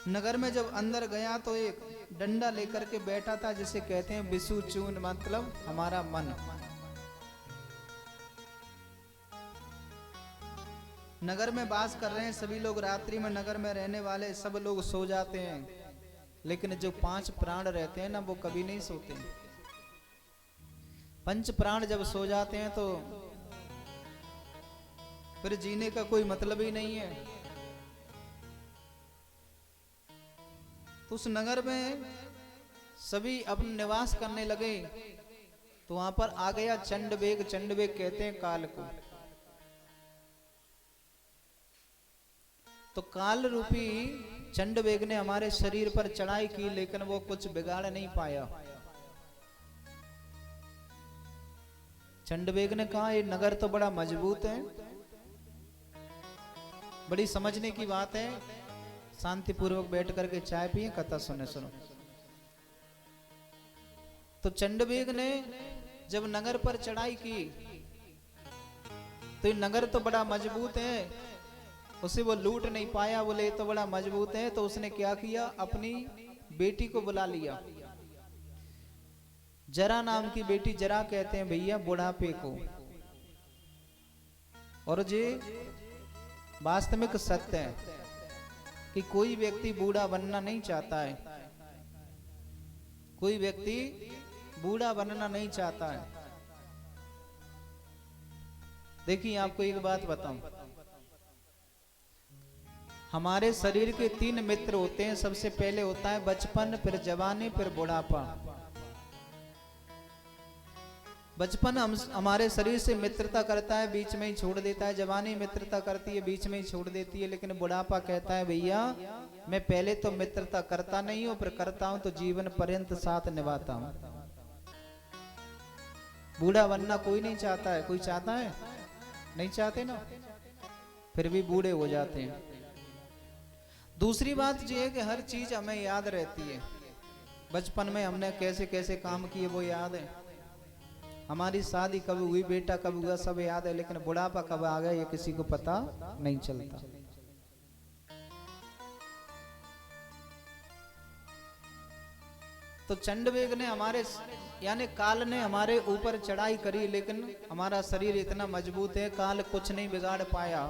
Speaker 1: नगर में जब अंदर गया तो एक डंडा लेकर के बैठा था, जिसे कहते हैं बिसु चून, मतलब हमारा मन। नगर में वास कर रहे हैं सभी लोग। रात्रि में नगर में रहने वाले सब लोग सो जाते हैं, लेकिन जो 5 प्राण रहते हैं ना, वो कभी नहीं सोते। 5 प्राण जब सो जाते हैं तो फिर जीने का कोई मतलब ही नहीं है। तो उस नगर में सभी अपना निवास करने लगे। तो वहां पर आ गया चंडवेग। चंडवेग कहते हैं काल को। तो काल रूपी चंडवेग ने हमारे शरीर पर चढ़ाई की, लेकिन वो कुछ बिगाड़ नहीं पाया। चंडवेग ने कहा ये नगर तो बड़ा मजबूत है, बड़ी समझने की बात है। शांति पूर्वक बैठ करके चाय पिए, कथा सुने। सुनो। तो चंडवेग ने जब नगर पर चढ़ाई की तो ये नगर तो बड़ा मजबूत है, उसे वो लूट नहीं पाया। बोले ये तो बड़ा मजबूत है। तो उसने क्या किया, अपनी बेटी को बुला लिया। जरा नाम की बेटी। जरा कहते हैं भैया बुढ़ापे को। और ये वास्तविक सत्य है कि कोई व्यक्ति बूढ़ा बनना नहीं चाहता है। कोई व्यक्ति बूढ़ा बनना नहीं चाहता है। देखिए आपको एक बात बताऊं, हमारे शरीर के 3 मित्र होते हैं। सबसे पहले होता है बचपन, फिर जवानी, फिर बुढ़ापा। बचपन हमारे शरीर से मित्रता करता है, बीच में ही छोड़ देता है। जवानी मित्रता करती है, बीच में ही छोड़ देती है। लेकिन बुढ़ापा कहता है भैया मैं पहले तो मित्रता करता नहीं हूं, फिर करता हूं तो जीवन पर्यंत साथ निभाता हूं। बूढ़ा बनना कोई नहीं चाहता है। कोई चाहता है? नहीं चाहते ना, फिर भी बूढ़े हो जाते हैं। दूसरी बात यह है कि हर चीज हमें याद रहती है। बचपन में हमने कैसे कैसे काम किए वो याद है। हमारी शादी कब हुई, बेटा कब हुआ, सब याद है। लेकिन बुढ़ापा कब आ गया ये किसी को पता नहीं चलता। तो चंडवेग ने हमारे यानी काल ने हमारे ऊपर चढ़ाई करी, लेकिन हमारा शरीर इतना मजबूत है, काल कुछ नहीं बिगाड़ पाया।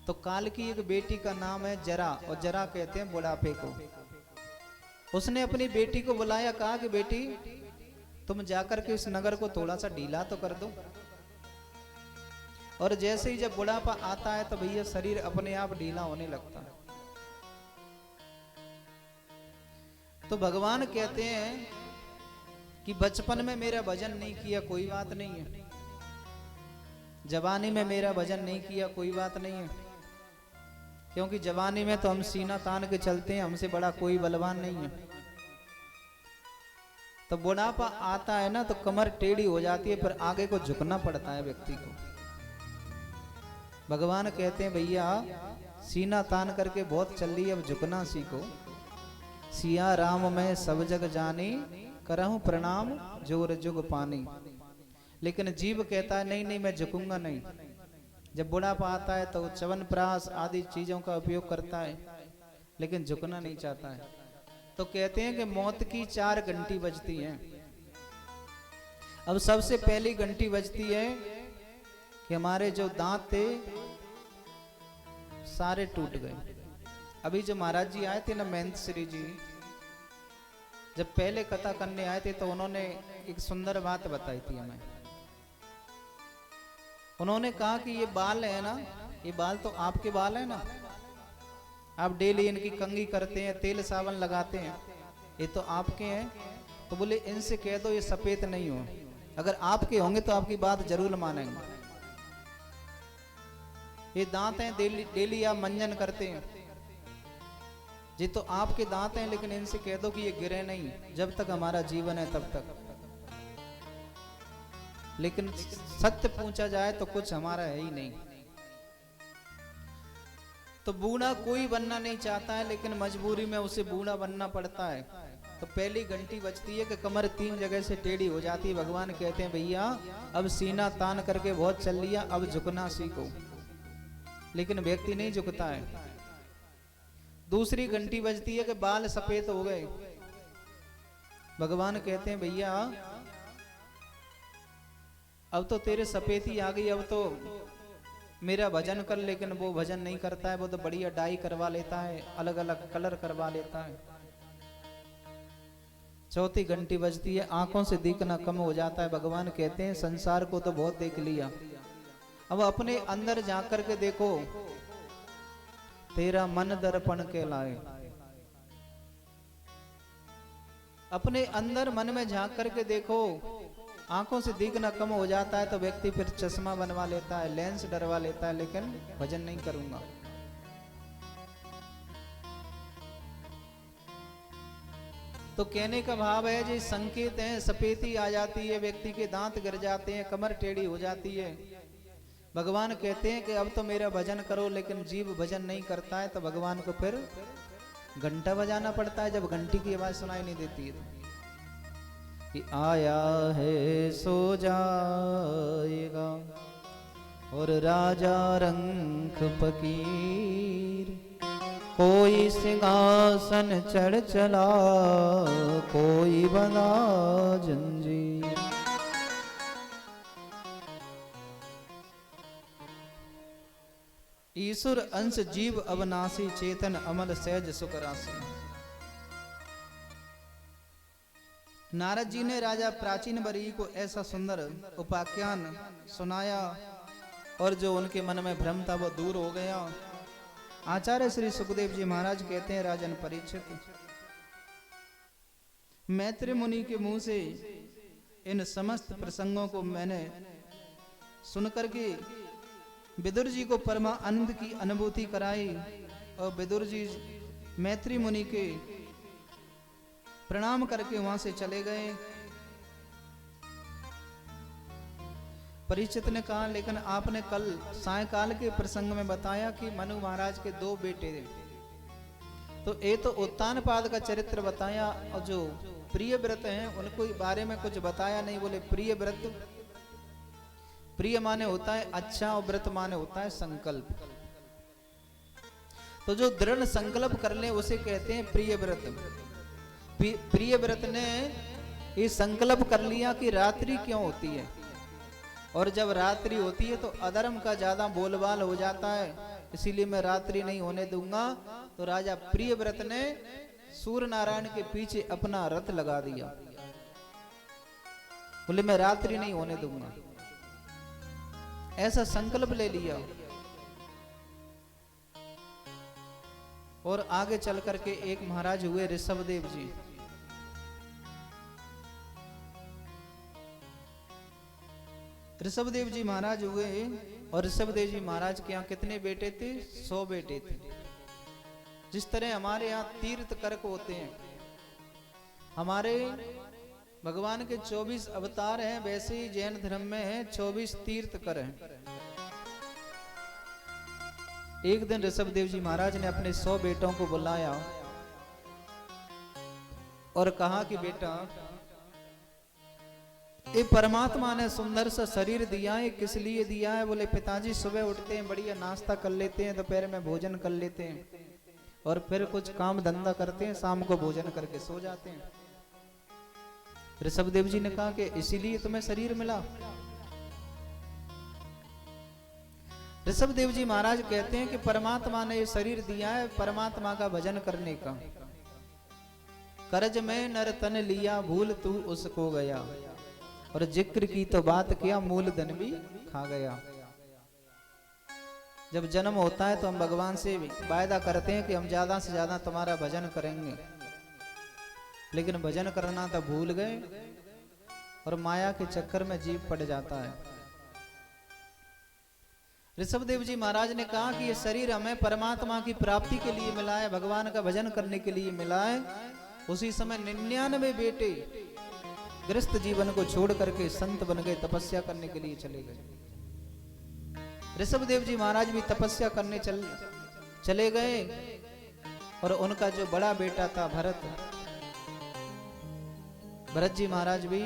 Speaker 1: तो काल की एक बेटी का नाम है जरा, और जरा कहते हैं बुढ़ापे को। उसने अपनी बेटी को बुलाया, कहा कि बेटी तुम जाकर के इस नगर को थोड़ा सा ढीला तो कर दो। और जैसे ही जब बुढ़ापा आता है तो भैया शरीर अपने आप ढीला होने लगता है। तो भगवान कहते हैं कि बचपन में मेरा भजन नहीं किया कोई बात नहीं है, जवानी में मेरा भजन नहीं किया कोई बात नहीं है, क्योंकि जवानी में तो हम सीना तान के चलते हैं, हमसे बड़ा कोई बलवान नहीं है। तो बुढ़ापा आता है ना तो कमर टेढ़ी हो जाती है, पर आगे को झुकना पड़ता है व्यक्ति को। भगवान कहते हैं भैया सीना तान करके बहुत चल रही है, अब झुकना सीखो। सिया राम में सब जग जानी, करहूं प्रणाम जोर जुग पानी। लेकिन जीव कहता है नहीं नहीं मैं झुकूंगा नहीं। जब बुढ़ापा आता है तो च्यवनप्राश आदि चीजों का उपयोग करता है, लेकिन झुकना नहीं चाहता है। तो कहते हैं कि मौत की 4 घंटी बजती हैं। अब सबसे पहली घंटी बजती है कि हमारे जो दांत थे सारे टूट गए। अभी जो महाराज जी आए थे ना, महंत श्री जी, जब पहले कथा करने आए थे तो उन्होंने एक सुंदर बात बताई थी हमें। उन्होंने कहा कि ये बाल है ना, ये बाल तो आपके बाल है ना, आप डेली इनकी कंघी करते हैं, तेल साबुन लगाते हैं, ये तो आपके हैं। तो बोले इनसे कह दो ये सफेद नहीं हो, अगर आपके होंगे तो आपकी बात जरूर मानेंगे। ये दांत हैं, डेली आप मंजन करते हैं, ये तो आपके दांत हैं, लेकिन इनसे कह दो कि ये गिरे नहीं, जब तक हमारा जीवन है तब तक। लेकिन सत्य पूछा जाए तो कुछ हमारा है ही नहीं। तो बूढ़ा कोई बनना नहीं चाहता है, लेकिन मजबूरी में उसे बूढ़ा बनना पड़ता है। तो पहली घंटी बजती है कि कमर 3 जगह से टेढ़ी हो जाती है। भगवान कहते हैं भैया अब सीना तान करके बहुत चल लिया, अब झुकना सीखो। लेकिन व्यक्ति नहीं झुकता है। दूसरी घंटी बजती है कि बाल सफेद हो गए। भगवान कहते हैं भैया अब तो तेरे सफेदी आ गई, अब तो मेरा भजन कर। लेकिन वो भजन नहीं करता है, वो तो बढ़िया डाई करवा लेता है, अलग अलग कलर करवा लेता है। चौथी घंटी बजती है, आंखों से दिखना कम हो जाता है। भगवान कहते हैं संसार को तो बहुत देख लिया, अब अपने अंदर जाकर के देखो, तेरा मन दर्पण कहलाए। अपने अंदर मन में झांक करके देखो, आंखों से दिखना कम हो जाता है तो व्यक्ति फिर चश्मा बनवा लेता है, लेंस डरवा लेता है, लेकिन भजन नहीं करूंगा। तो कहने का भाव है जी संकेत है, सफेदी आ जाती है, व्यक्ति के दांत गिर जाते हैं, कमर टेढ़ी हो जाती है। भगवान कहते हैं कि अब तो मेरा भजन करो, लेकिन जीव भजन नहीं करता है तो भगवान को फिर घंटा बजाना पड़ता है, जब घंटी की आवाज सुनाई नहीं देती है कि आया है सो जाएगा और राजा रंक फकीर, कोई सिंहासन चढ़ चला, कोई बना जंजीर। ईश्वर अंश जीव अविनाशी, चेतन अमल सहज सुख राशि। नारद जी ने राजा प्राचीन बरी को ऐसा सुंदर उपाख्यान सुनाया और जो उनके मन में भ्रम था वो दूर हो गया। आचार्य श्री सुखदेव जी महाराज कहते हैं राजन परीक्षित, मैत्री मुनि के मुंह से इन समस्त प्रसंगों को मैंने सुनकर के विदुर जी को परमानंद की अनुभूति कराई। और विदुर जी मैत्री मुनि के प्रणाम करके वहां से चले गए। परीक्षित ने कहा लेकिन आपने कल सायकाल के प्रसंग में बताया कि मनु महाराज के 2 बेटे थे, तो ये तो उत्तानपाद का चरित्र बताया और जो प्रिय व्रत हैं उनको बारे में कुछ बताया नहीं। बोले प्रिय व्रत, प्रिय माने होता है अच्छा और व्रत माने होता है संकल्प। तो जो दृढ़ संकल्प कर ले उसे कहते हैं प्रिय व्रत। प्रिय व्रत ने ये संकल्प कर लिया कि रात्रि क्यों होती है, और जब रात्रि होती है तो अधर्म का ज्यादा बोलबाल हो जाता है, इसीलिए मैं रात्रि नहीं होने दूंगा। तो राजा प्रिय व्रत ने सूर्य नारायण के पीछे अपना रथ लगा दिया, बोले मैं रात्रि नहीं होने दूंगा, ऐसा संकल्प ले लिया। और आगे चल करके एक महाराज हुए ऋषभदेव जी, ऋषभदेव जी महाराज हुए और ऋषभदेव जी महाराज के यहाँ कितने बेटे थे? 100 बेटे थे। जिस तरह हमारे यहाँ तीर्थ करक होते हैं, हमारे भगवान के 24 अवतार हैं, वैसे ही जैन धर्म में है 24 तीर्थ कर हैं। एक दिन ऋषभदेव जी महाराज ने अपने 100 बेटों को बुलाया और कहा कि बेटा, ये परमात्मा ने सुंदर सा शरीर दिया है, किस लिए दिया है? बोले पिताजी सुबह उठते हैं, बढ़िया नाश्ता कर लेते हैं, दोपहर में भोजन कर लेते हैं और फिर कुछ काम धंधा करते हैं, शाम को भोजन करके सो जाते हैं। ऋषभदेव जी ने कहा कि इसीलिए तुम्हें शरीर मिला। ऋषभदेव जी महाराज कहते हैं कि परमात्मा ने ये शरीर दिया है परमात्मा का भजन करने का। करज में नर तन लिया, भूल तू उसको गया, और जिक्र की तो बात किया, मूल धन भी खा गया। जब जन्म होता है तो हम भगवान से वायदा करते हैं कि हम ज्यादा से ज्यादा तुम्हारा भजन करेंगे, लेकिन भजन करना तो भूल गए और माया के चक्कर में जीव पड़ जाता है। ऋषभदेव जी महाराज ने कहा कि ये शरीर हमें परमात्मा की प्राप्ति के लिए मिला है, भगवान का भजन करने के लिए मिला है। उसी समय 99 बेटे गृहस्थ जीवन को छोड़ करके संत बन गए, तपस्या करने के लिए चले गए। ऋषभदेव जी महाराज भी तपस्या करने चले गए और उनका जो बड़ा बेटा था भरत जी महाराज भी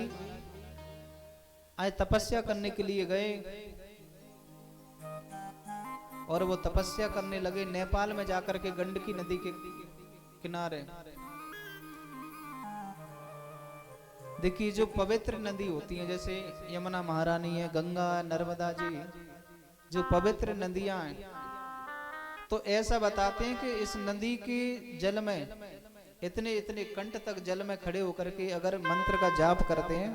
Speaker 1: आज तपस्या करने के लिए गए और वो तपस्या करने लगे नेपाल में जाकर के गंडकी नदी के किनारे। देखिए जो पवित्र नदी होती है, जैसे यमुना महारानी है, गंगा, नर्मदा जी, जो पवित्र नदियां हैं, तो ऐसा बताते हैं कि इस नदी के जल में इतने इतने कंठ तक जल में खड़े होकर के अगर मंत्र का जाप करते हैं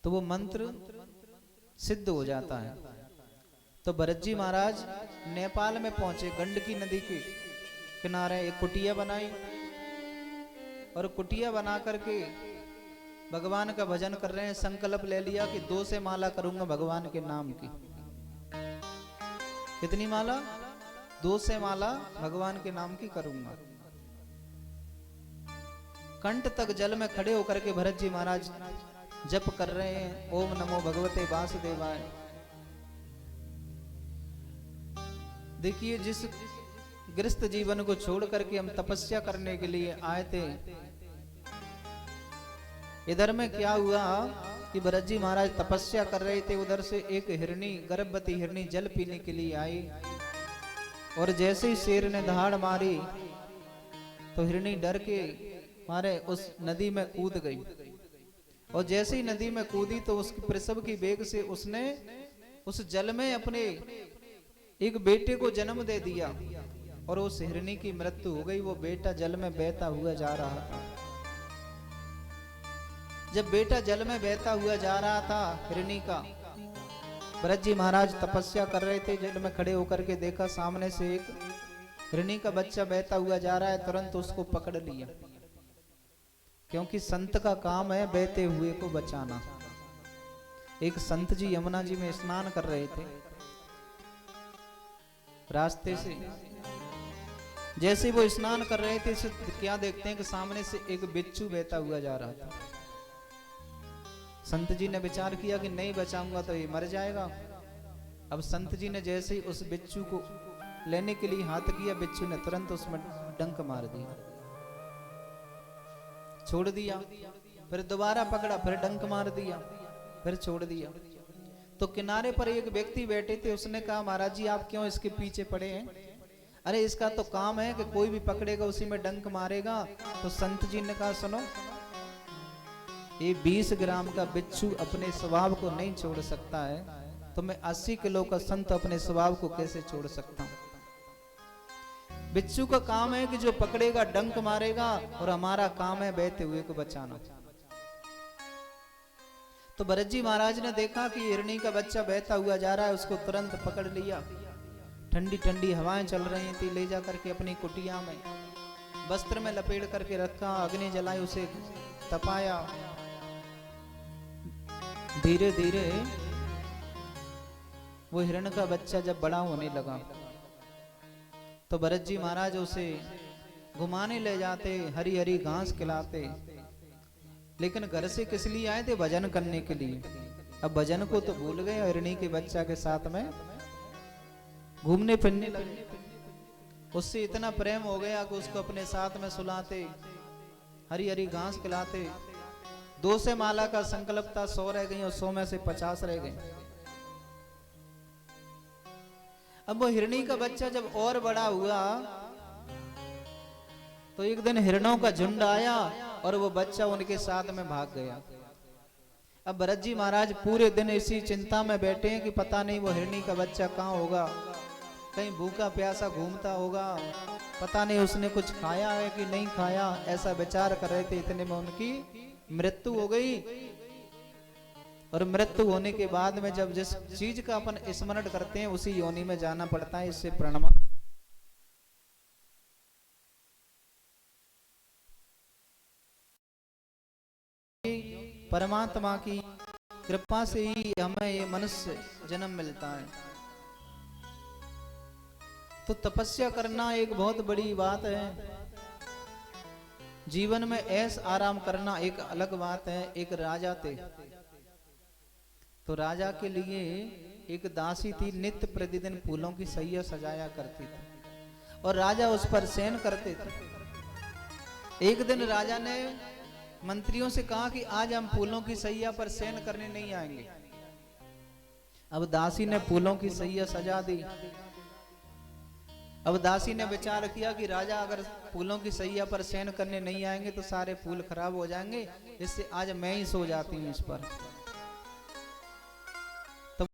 Speaker 1: तो वो मंत्र सिद्ध हो जाता है। तो भरत जी महाराज नेपाल में पहुंचे, गंडकी नदी के किनारे एक कुटिया बनाई और कुटिया बना करके भगवान का भजन कर रहे हैं। संकल्प ले लिया कि 2 से माला करूंगा भगवान के नाम की। कितनी माला? 2 से माला भगवान के नाम की करूंगा। कंठ तक जल में खड़े होकर के भरत जी महाराज जप कर रहे हैं, ओम नमो भगवते वासुदेवाय। देखिए जिस गृहस्थ जीवन को छोड़ करके हम तपस्या करने के लिए आए थे, इधर में क्या हुआ कि भरत जी महाराज तपस्या कर रहे थे, उधर से एक हिरनी, गर्भवती हिरनी जल पीने के लिए आई और जैसे ही शेर ने दहाड़ मारी तो हिरनी डर के मारे उस नदी में कूद गई और जैसे ही नदी में कूदी तो उसकी प्रसव की वेग से उसने उस जल में अपने एक बेटे को जन्म दे दिया और उस हिरनी की मृत्यु हो गई। वो बेटा जल में बहता हुआ जा रहा था। जब बेटा जल में बहता हुआ जा रहा था हिरनी का, भरत जी महाराज तपस्या कर रहे थे, जल में खड़े होकर के देखा सामने से एक हिरनी का बच्चा बहता हुआ जा रहा है। तुरंत उसको पकड़ लिया, क्योंकि संत का काम है बहते हुए को बचाना। एक संत जी यमुना जी में स्नान कर रहे थे, रास्ते से जैसे वो स्नान कर रहे थे क्या देखते हैं कि सामने से एक बिच्छू बहता हुआ जा रहा था। संत जी ने विचार किया कि नहीं बचाऊंगा तो ये मर जाएगा। अब संत जी ने जैसे ही उस बिच्छू को लेने के लिए हाथ किया, बिच्छू ने तुरंत उसमें डंक मार दिया, छोड़ दिया। फिर दोबारा पकड़ा, फिर डंक मार दिया, फिर छोड़ दिया। तो किनारे पर एक व्यक्ति बैठे थे, उसने कहा महाराज जी आप क्यों इसके पीछे पड़े हैं? अरे इसका तो काम है कि कोई भी पकड़ेगा उसी में डंक मारेगा। तो संत जी ने कहा सुनो, ये 20 ग्राम का बिच्छू अपने स्वभाव को नहीं छोड़ सकता है, तो मैं 80 किलो का संत अपने स्वभाव को कैसे छोड़ सकता हूं? बिच्छू का काम है कि जो पकड़ेगा डंक मारेगा और हमारा काम है बहते हुए को बचाना। तो भरत जी महाराज ने देखा कि हिरनी का बच्चा बहता हुआ जा रहा है, उसको तुरंत पकड़ लिया। ठंडी ठंडी हवाएं चल रही थी, ले जा करके अपनी कुटिया में वस्त्र में लपेट करके रखा, अग्नि जलाई, उसे तपाया। धीरे धीरे वो हिरण का बच्चा जब बड़ा होने लगा तो भरत जी महाराज उसे घुमाने ले जाते, हरी हरी घास खिलाते। लेकिन घर से किस लिए आए थे? भजन करने के लिए। अब भजन को तो भूल गए, हिरणी के बच्चा के साथ में घूमने फिरने लगे। उससे इतना प्रेम हो गया कि उसको अपने साथ में सुलाते, हरी हरी घास खिलाते। 200 माला का संकल्प था, 100 रह गई और 100 में से 50 रह गए। अब वो हिरणी का बच्चा जब और बड़ा हुआ तो एक दिन हिरणों का झुंड आया और वो बच्चा उनके साथ में भाग गया। अब भरत जी महाराज पूरे दिन इसी चिंता में बैठे हैं कि पता नहीं वो हिरणी का बच्चा कहाँ होगा, कहीं भूखा प्यासा घूमता होगा, पता नहीं उसने कुछ खाया है कि नहीं खाया। ऐसा विचार कर रहे थे, इतने में उनकी मृत्यु हो गई। और मृत्यु होने के बाद में जब जिस चीज का अपन स्मरण करते हैं उसी योनि में जाना पड़ता है। इससे प्रणमा परमात्मा की कृपा से ही हमें ये मनुष्य जन्म मिलता है। तो तपस्या करना एक बहुत बड़ी बात है। जीवन में ऐश आराम करना एक अलग बात है। एक राजा थे, तो राजा के लिए एक दासी थी, नित्य प्रतिदिन फूलों की सैया सजाया करती थी और राजा उस पर शयन करते थे। एक दिन राजा ने मंत्रियों से कहा कि आज हम फूलों की सैया पर शयन करने नहीं आएंगे। अब दासी ने फूलों की सैया सजा दी। अब दासी ने विचार किया कि राजा अगर फूलों की सैया पर शयन करने नहीं आएंगे तो सारे फूल खराब हो जाएंगे, इससे आज मैं ही सो जाती हूँ इस पर। तो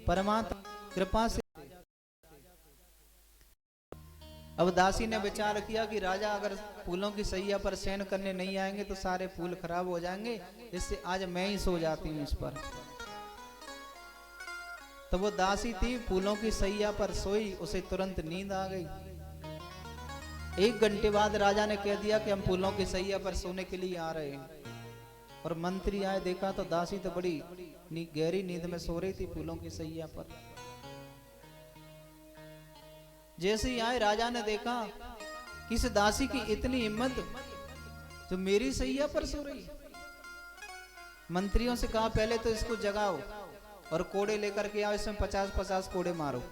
Speaker 1: परमात्मा कृपा से अब दासी ने विचार किया कि राजा अगर फूलों की सैया पर शयन करने नहीं आएंगे तो सारे फूल खराब हो जाएंगे, इससे आज मैं ही सो जाती हूँ इस पर। तो वो दासी थी, फूलों की सैया पर सोई, उसे तुरंत नींद आ गई। 1 घंटे बाद राजा ने कह दिया कि हम फूलों की सैया पर सोने के लिए आ रहे हैं। और मंत्री आए, देखा तो दासी तो बड़ी गहरी नींद में सो रही थी फूलों की सैया पर। जैसे ही आए राजा ने देखा कि इस दासी की इतनी हिम्मत जो मेरी सैया पर सो रही। मंत्रियों से कहा पहले तो इसको जगाओ और कोड़े लेकर के आओ, इसमें 50-50 कोड़े मारो।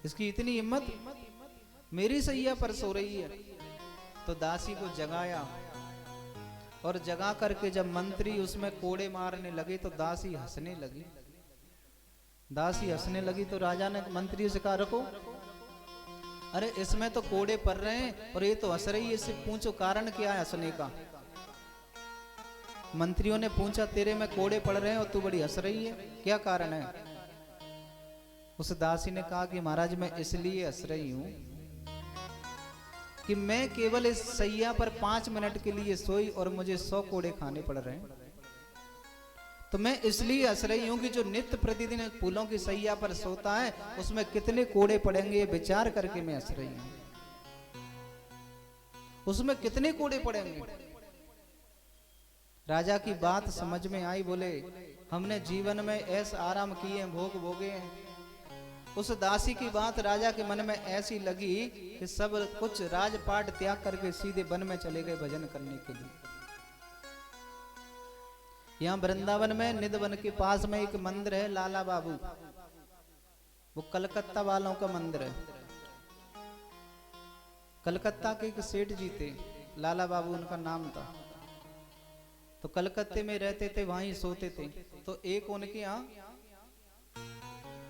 Speaker 1: इसकी इतनी हिम्मत, मेरी सैया पर सो रही है। तो दासी को जगाया और जगा करके जब मंत्री उसमें कोड़े मारने लगे तो दासी हंसने लगी। दासी हंसने लगी तो राजा ने मंत्रियों से कहा रखो, अरे इसमें तो कोड़े पड़ रहे हैं और ये तो हंस रही है, इससे पूछो कारण क्या है हंसने का। मंत्रियों ने पूछा तेरे में कोड़े पड़ रहे हैं और तू बड़ी हंस रही है, क्या कारण है? उस दासी ने कहा कि महाराज मैं इसलिए हंस रही हूं कि मैं केवल इस सैया पर 5 मिनट के लिए सोई और मुझे 100 कोड़े खाने पड़ रहे हैं। तो मैं इसलिए हंस रही हूं कि जो नित्य प्रतिदिन फूलों की सैया पर सोता है उसमें कितने कोड़े पड़ेंगे, ये विचार करके मैं हंस रही हूं। उसमें कितने कोड़े पड़ेंगे। राजा की बात समझ में आई, बोले हमने जीवन में ऐसे आराम किए, भोग भोगे हैं। उस दासी की बात राजा के मन में ऐसी लगी कि सब कुछ राजपाट त्याग करके सीधे वन में चले गए भजन करने के लिए। यहाँ वृंदावन में निधवन के पास में एक मंदिर है लाला बाबू, वो कलकत्ता वालों का मंदिर है। कलकत्ता के एक सेठ जी थे, लाला बाबू उनका नाम था। तो कलकत्ते में रहते थे, वहीं सोते थे। तो एक उनके यहाँ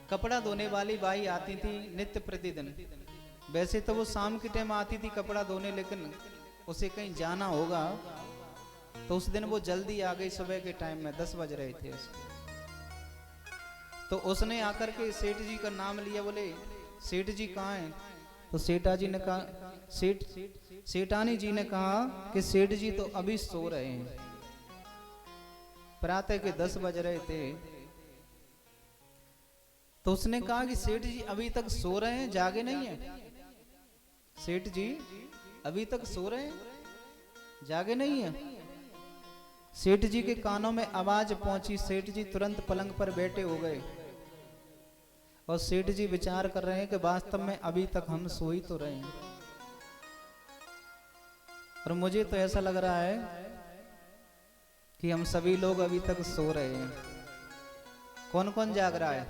Speaker 1: कपड़ा धोने वाली बाई आती थी नित्य प्रतिदिन। वैसे तो वो शाम के टाइम आती थी कपड़ा धोने, लेकिन उसे कहीं जाना होगा तो उस दिन वो जल्दी आ गई। सुबह के टाइम में 10 बज रहे थे उसके। तो उसने आकर के सेठ जी का नाम लिया, बोले सेठ जी कहाँ हैं? तो सेठा जी ने कहा, सेठानी जी ने कहा कि सेठ जी तो अभी सो रहे हैं। प्रातः के 10 बज रहे थे। तो उसने कहा कि सेठ जी अभी तक सो रहे हैं, जागे नहीं है? सेठ जी अभी तक सो रहे हैं, जागे नहीं है? सेठ जी के कानों में आवाज पहुंची। सेठ जी तुरंत पलंग पर बैठे हो गए और सेठ जी विचार कर रहे हैं कि वास्तव में अभी तक हम सो ही तो रहे हैं, और मुझे तो ऐसा लग रहा है कि हम सभी लोग अभी तक सो रहे हैं। कौन कौन जाग रहा है?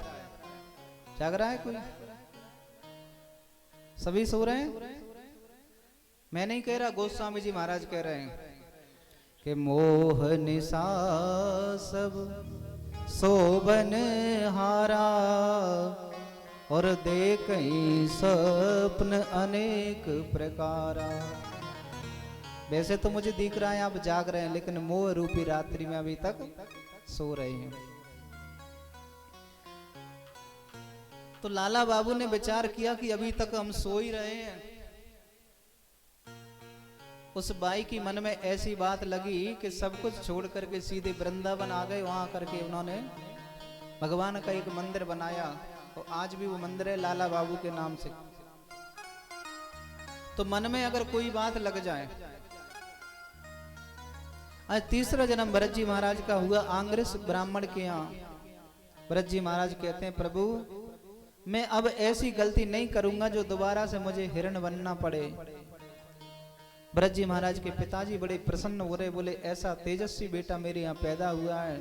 Speaker 1: जाग रहा है कोई? सभी सो रहे हैं? मैं नहीं कह रहा, गोस्वामी जी महाराज कह रहे हैं कि मोह निशा सब शोभन हारा और देखई स्वप्न अनेक प्रकारा। वैसे तो मुझे दिख रहा है आप जाग रहे हैं, लेकिन मोह रूपी रात्रि में अभी तक सो रहे हैं। तो लाला बाबू ने विचार किया कि अभी तक हम सो ही रहे हैं। उस बाई की मन में ऐसी बात लगी कि सब कुछ छोड़ करके सीधे वृंदावन आ गए। वहां करके उन्होंने भगवान का एक मंदिर बनाया, और आज भी वो मंदिर है लाला बाबू के नाम से। तो मन में अगर कोई बात लग जाए, आज तीसरा जन्म भरत जी महाराज का हुआ आंग्रस ब्राह्मण के यहाँ। भरत जी महाराज कहते हैं, प्रभु मैं अब ऐसी गलती नहीं करूंगा जो दोबारा से मुझे हिरण बनना पड़े। भरत जी महाराज के पिताजी बड़े प्रसन्न हो रहे, बोले ऐसा तेजस्वी बेटा मेरे यहाँ पैदा हुआ है,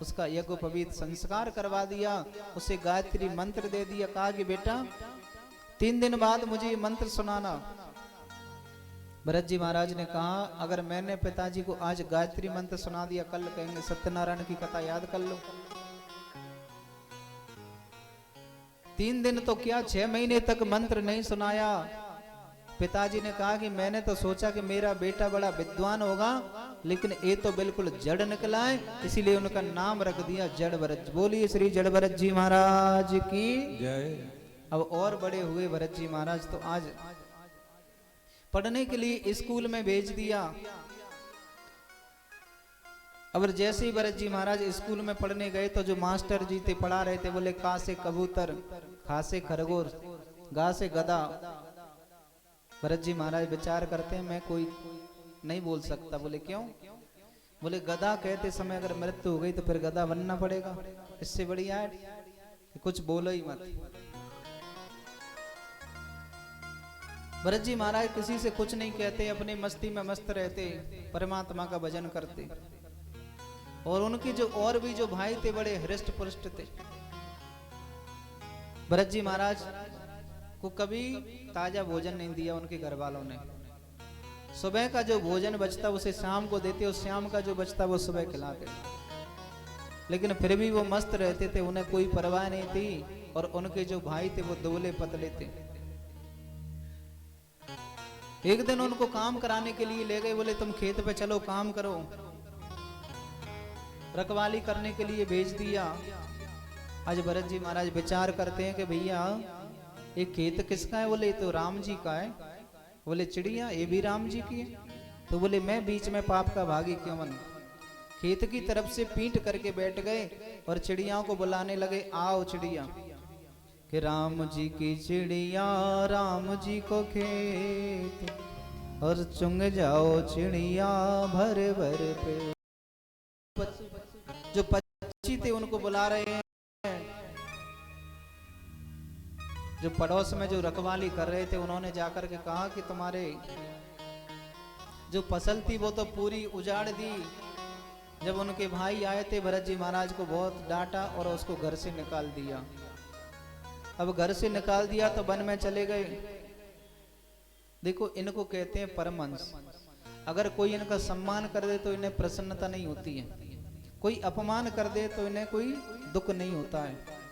Speaker 1: उसका यज्ञोपवीत संस्कार करवा दिया, उसे गायत्री मंत्र दे दिया, कहा कि बेटा 3 दिन बाद मुझे ये मंत्र सुनाना। भरत जी महाराज ने कहा, अगर मैंने पिताजी को आज गायत्री मंत्र सुना दिया, कल कहेंगे सत्यनारायण की कथा याद कर लो। 3 दिन तो क्या 6 महीने तक मंत्र नहीं सुनाया। पिताजी ने कहा कि मैंने तो सोचा कि मेरा बेटा बड़ा विद्वान होगा, लेकिन ये तो बिल्कुल जड़ निकला है, इसीलिए उनका नाम रख दिया जड़ भरत। बोलिए श्री जड़ भरत जी महाराज की
Speaker 2: जय।
Speaker 1: अब और बड़े हुए भरत जी महाराज, तो आज पढ़ने के लिए स्कूल में भेज दिया। अब जैसे ही भरत जी महाराज स्कूल में पढ़ने गए तो जो मास्टर जी थे पढ़ा रहे थे, बोले का से कबूतर, खा से खरगोश, गा से गधा। भरत जी महाराज विचार करते हैं मैं कोई नहीं बोल सकता। बोले क्यों? बोले गधा कहते समय अगर मृत्यु हो गई तो फिर गधा बनना पड़ेगा, इससे बढ़िया है कि कुछ बोलो ही मत। भरत जी महाराज किसी से कुछ नहीं कहते, अपनी मस्ती में मस्त रहते, परमात्मा का भजन करते। और उनके जो और भी जो भाई थे बड़े हृष्ट पुष्ट थे। भरत जी महाराज को कभी ताजा भोजन नहीं दिया उनके घर वालों ने। सुबह का जो भोजन बचता उसे शाम को देते, और शाम का जो बचता वो सुबह खिलाते। लेकिन फिर भी वो मस्त रहते थे, उन्हें कोई परवाह नहीं थी। और उनके जो भाई थे वो दुबले पतले थे। एक दिन उनको काम कराने के लिए ले गए, बोले तुम खेत पे चलो काम करो। रखवाली करने के लिए भेज दिया। आज भरत जी महाराज विचार करते हैं कि भैया ये खेत किसका है? बोले तो राम जी का है। बोले चिड़िया ये भी राम जी की है? तो बोले मैं बीच में पाप का भागी क्यों बनूं? खेत की तरफ से पीट करके बैठ गए और चिड़ियाओं को बुलाने लगे, आओ चिड़िया, कि राम जी की चिड़िया राम जी को खेत, और चुंग जाओ चिड़िया भर भर पे। जो पक्षी थे उनको बुला रहे हैं, जो पड़ोस में जो रखवाली कर रहे थे उन्होंने जाकर के कहा कि तुम्हारे जो फसल थी वो तो पूरी उजाड़ दी। जब उनके भाई आए थे भरत जी महाराज को बहुत डांटा और उसको घर से निकाल दिया। अब घर से निकाल दिया तो वन में चले गए। देखो इनको कहते हैं परमहंस। अगर कोई इनका सम्मान कर दे तो इन्हें प्रसन्नता नहीं होती है, कोई अपमान कर दे तो इन्हें कोई दुख नहीं होता है।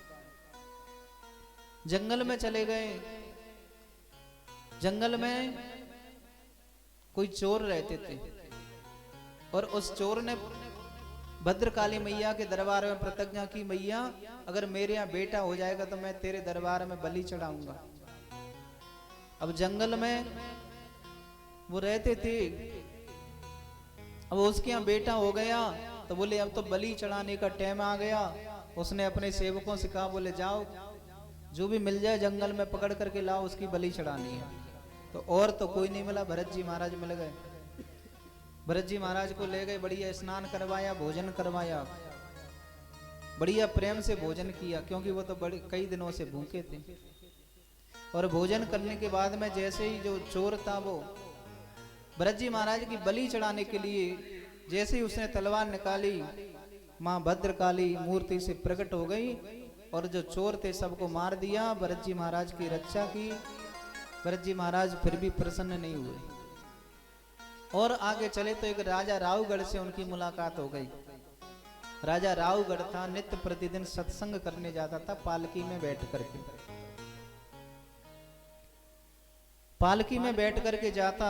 Speaker 1: जंगल में चले गए। जंगल में कोई चोर रहते थे और उस चोर ने भद्रकाली मैया के दरबार में प्रतिज्ञा की, मैया अगर मेरे यहाँ बेटा हो जाएगा तो मैं तेरे दरबार में बलि चढ़ाऊंगा। अब जंगल में वो रहते थे, अब उसके यहाँ बेटा हो गया तो बोले अब तो बलि चढ़ाने का टाइम आ गया। उसने अपने सेवकों से कहा, बोले जाओ जो भी मिल जाए जंगल में पकड़ करके लाओ, उसकी बलि चढ़ानी है। तो और तो कोई नहीं मिला, भरत जी महाराज मिल गए। भरत जी महाराज को ले गए, बढ़िया स्नान करवाया, भोजन करवाया, बढ़िया प्रेम से भोजन किया, क्योंकि वो तो बड़े कई दिनों से भूखे थे। और भोजन करने के बाद में जैसे ही जो चोर था वो भरत जी महाराज की बलि चढ़ाने के लिए जैसे ही उसने तलवार निकाली, मां भद्रकाली मूर्ति से प्रकट हो गई और जो चोर थे सबको मार दिया, भरत जी महाराज की रक्षा की। भरत जी महाराज फिर भी प्रसन्न नहीं हुए और आगे चले तो एक राजा रावगढ़ से उनकी मुलाकात हो गई। राजा रावगढ़ था, नित्य प्रतिदिन सत्संग करने जाता था पालकी में बैठ करके। पालकी में बैठ करके जाता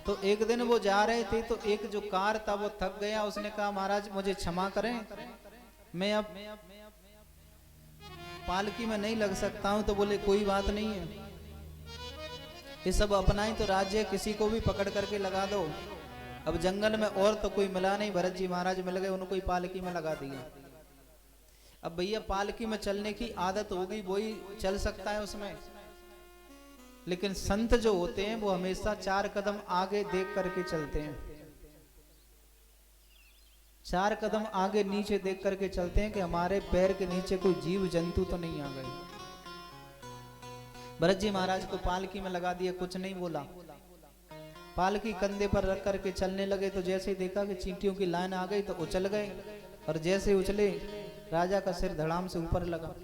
Speaker 1: तो एक दिन वो जा रहे थे तो एक जो कार था वो थक गया, उसने कहा महाराज मुझे क्षमा करें, मैं अब पालकी में नहीं लग सकता हूं। तो बोले कोई बात नहीं है, ये सब अपना ही तो राज्य है, किसी को भी पकड़ करके लगा दो। अब जंगल में और तो कोई मिला नहीं, भरत जी महाराज मिल गए, उनको ही पालकी में लगा दिया। अब भैया पालकी में चलने की आदत हो गई, वही चल सकता है उसमें, लेकिन संत जो होते हैं वो हमेशा 4 कदम आगे देख करके चलते हैं, 4 कदम आगे नीचे देख करके चलते हैं कि हमारे पैर के नीचे कोई जीव जंतु तो नहीं आ गए। भरत जी महाराज को पालकी में लगा दिया, कुछ नहीं बोला, पालकी कंधे पर रख करके चलने लगे। तो जैसे ही देखा कि चींटियों की लाइन आ गई तो उछल गए, और जैसे उछले राजा का सिर धड़ाम से ऊपर लगा।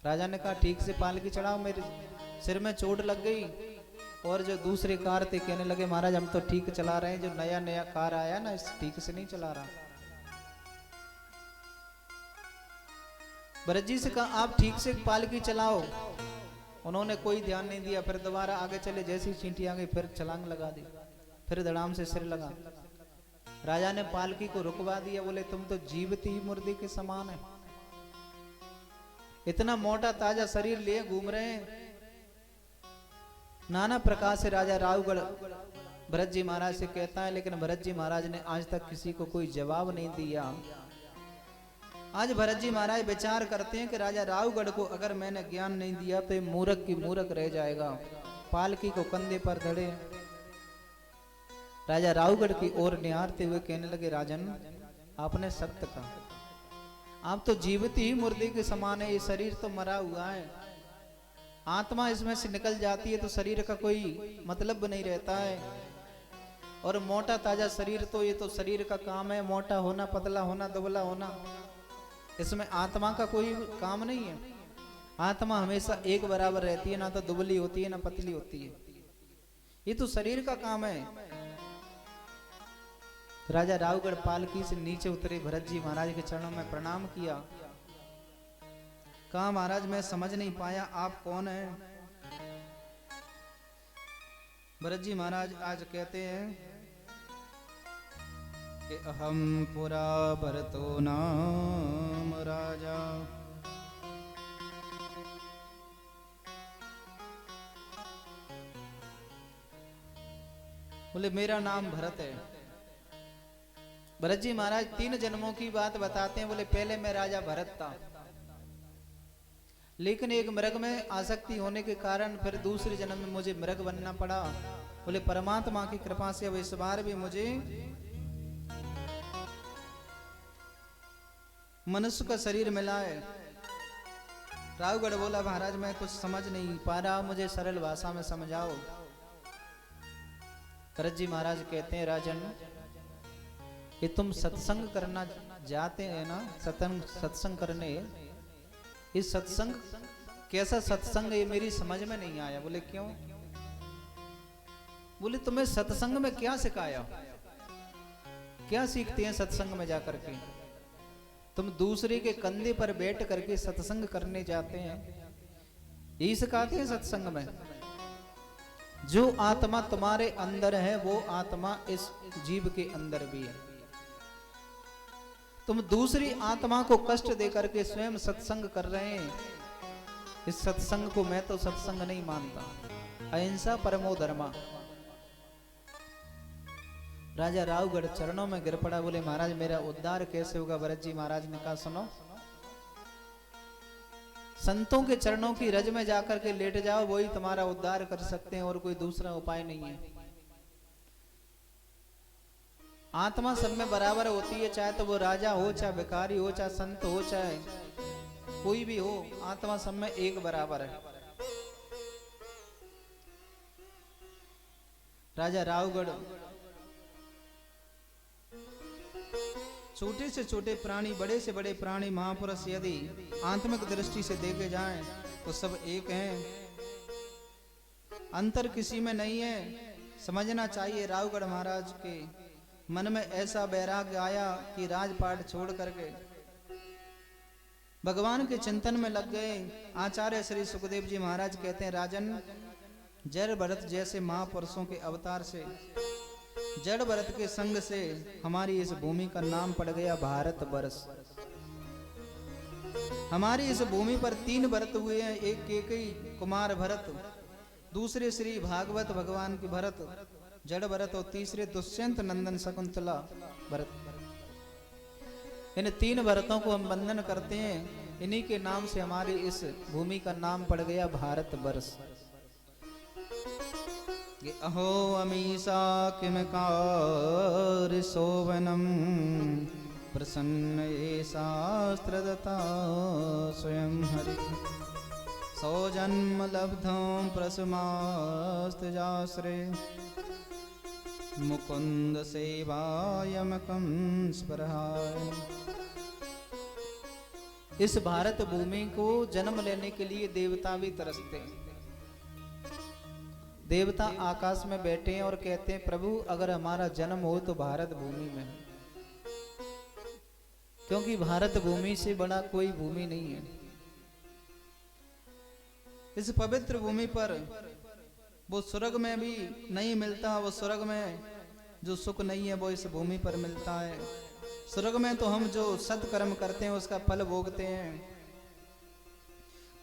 Speaker 1: राजा ने कहा ठीक से पालकी चढ़ाओ, मेरे सिर में चोट लग गई। और जो दूसरे कार थे कहने लगे महाराज हम तो ठीक चला रहे हैं, जो नया नया कार आया ना इस ठीक से नहीं चला रहा। भरत जी से कहा आप ठीक से पालकी चलाओ, उन्होंने कोई ध्यान नहीं दिया। फिर दोबारा आगे चले, जैसी चींटी आ गई फिर छलांग लगा दी, फिर धड़ाम से सिर लगा। राजा ने पालकी को रुकवा दिया, बोले तुम तो जीवती ही मुर्दे के समान है, इतना मोटा ताजा शरीर लिए घूम रहे हैं। नाना प्रकार से राजा रावगढ़ भरत जी महाराज से कहता है, लेकिन भरत जी महाराज ने आज तक किसी को कोई जवाब नहीं दिया। आज भरत जी महाराज विचार करते हैं कि राजा रावगढ़ को अगर मैंने ज्ञान नहीं दिया तो ये मूर्ख की मूर्ख रह जाएगा। पालकी को कंधे पर धड़े राजा रावगढ़ की ओर निहारते हुए कहने लगे राजन आपने सत्य कहा, आप तो जीवित ही मुर्दे के समान है, ये शरीर तो मरा हुआ है, आत्मा इसमें से निकल जाती है तो शरीर का कोई मतलब नहीं रहता है। और मोटा ताजा शरीर तो ये तो शरीर का काम है, मोटा होना पतला होना दुबला होना, इसमें आत्मा का कोई काम नहीं है। आत्मा हमेशा एक बराबर रहती है, ना तो दुबली होती है ना पतली होती है, ये तो शरीर का काम है। राजा रावगढ़ पालकी से नीचे उतरे, भरत जी महाराज के चरणों में प्रणाम किया, कहा महाराज मैं समझ नहीं पाया आप कौन हैं। भरत जी महाराज आज कहते हैं कि अहम पुरा भरतो नाम राजा, बोले मेरा नाम भरत है। भरत जी महाराज 3 जन्मों की बात बताते हैं, बोले पहले मैं राजा भरत था, लेकिन एक मृग में आसक्ति होने के कारण फिर दूसरे जन्म में मुझे मृग बनना पड़ा। बोले परमात्मा की कृपा से अब इस बार भी मुझे मनुष्य का शरीर मिला है। रावगढ़ बोला महाराज मैं कुछ समझ नहीं पा रहा, मुझे सरल भाषा में समझाओ। भरत जी महाराज कहते हैं राजन कि तुम सत्संग करना जाते हैं ना, सत्संग करने, इस सत्संग कैसा सत्संग ये मेरी समझ में नहीं आया। बोले क्यों? बोले तुम्हें सत्संग में क्या सिखाया, क्या सीखते हैं सत्संग में जाकर के? तुम दूसरे के कंधे पर बैठ करके सत्संग करने जाते हैं, यही सिखाते हैं सत्संग में। जो आत्मा तुम्हारे अंदर है वो आत्मा इस जीव के अंदर भी है। तुम दूसरी आत्मा को कष्ट दे करके स्वयं सत्संग कर रहे हैं, इस सत्संग को मैं तो सत्संग नहीं मानता। अहिंसा परमो धर्मा। राजा रावगढ़ चरणों में गिर पड़ा, बोले महाराज मेरा उद्धार कैसे होगा? भरत जी महाराज ने कहा सुनो, संतों के चरणों की रज में जाकर के लेट जाओ, वही तुम्हारा उद्धार कर सकते हैं और कोई दूसरा उपाय नहीं है। आत्मा सब में बराबर होती है, चाहे तो वो राजा हो, चाहे भिखारी हो, चाहे संत हो, चाहे कोई भी हो, आत्मा सब में एक बराबर है। राजा रावगढ़ छोटे से छोटे प्राणी, बड़े से बड़े प्राणी, महापुरुष यदि आत्मिक दृष्टि से देखे जाएं तो सब एक हैं, अंतर किसी में नहीं है। समझना चाहिए रावगढ़ महाराज के मन में ऐसा वैराग्य आया कि राजपाट छोड़ करके भगवान के चिंतन में लग गए। आचार्य श्री सुखदेव जी महाराज कहते हैं, राजन, जड़ भरत जैसे महापुरुषों के अवतार से, जड़ भरत के संग से हमारी इस भूमि का नाम पड़ गया भारत वर्ष। हमारी इस भूमि पर 3 भरत हुए हैं, एक केकई कुमार भरत, दूसरे श्री भागवत भगवान की भरत जड़ भरत, और तीसरे दुष्यंत नंदन शकुंतला भरत। इन 3 भरतों को हम वंदन करते हैं, इन्हीं के नाम से हमारी इस भूमि का नाम पड़ गया भारत वर्ष। अहो अमीषा किम कार्य शोभनम प्रसन्न ये शास्त्रदता स्वयं हरि सौजन्म लब्धं प्रसमास्तजाश्रे मुकुंद सेवायमकं स्पृहाय। इस भारत भूमि को जन्म लेने के लिए देवता भी तरसते हैं। देवता आकाश में बैठे हैं और कहते हैं, प्रभु अगर हमारा जन्म हो तो भारत भूमि में, क्योंकि भारत भूमि से बड़ा कोई भूमि नहीं है। इस पवित्र भूमि पर वो स्वर्ग में भी नहीं मिलता, वो स्वर्ग में जो सुख नहीं है वो इस भूमि पर मिलता है। स्वर्ग में तो हम जो सत्कर्म करते हैं उसका फल भोगते हैं,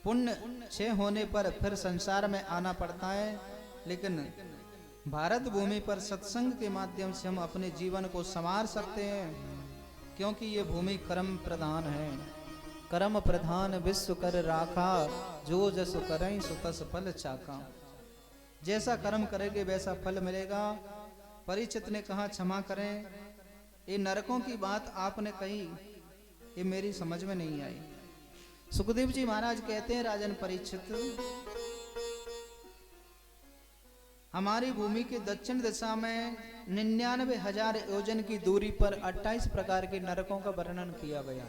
Speaker 1: पुण्य क्षय होने पर फिर संसार में आना पड़ता है, लेकिन भारत भूमि पर सत्संग के माध्यम से हम अपने जीवन को संवार सकते हैं, क्योंकि ये भूमि कर्म प्रधान है। कर्म प्रधान विश्व कर राखा, जो जस करें सो तस फल चाका। जैसा कर्म करेंगे वैसा फल मिलेगा। परीक्षित ने कहा, क्षमा करें, ये नरकों की बात आपने कही, ये मेरी समझ में नहीं आई। सुखदेव जी महाराज कहते हैं, राजन परीक्षित, हमारी भूमि के दक्षिण दिशा में 99,000 योजन की दूरी पर 28 प्रकार के नरकों का वर्णन किया गया।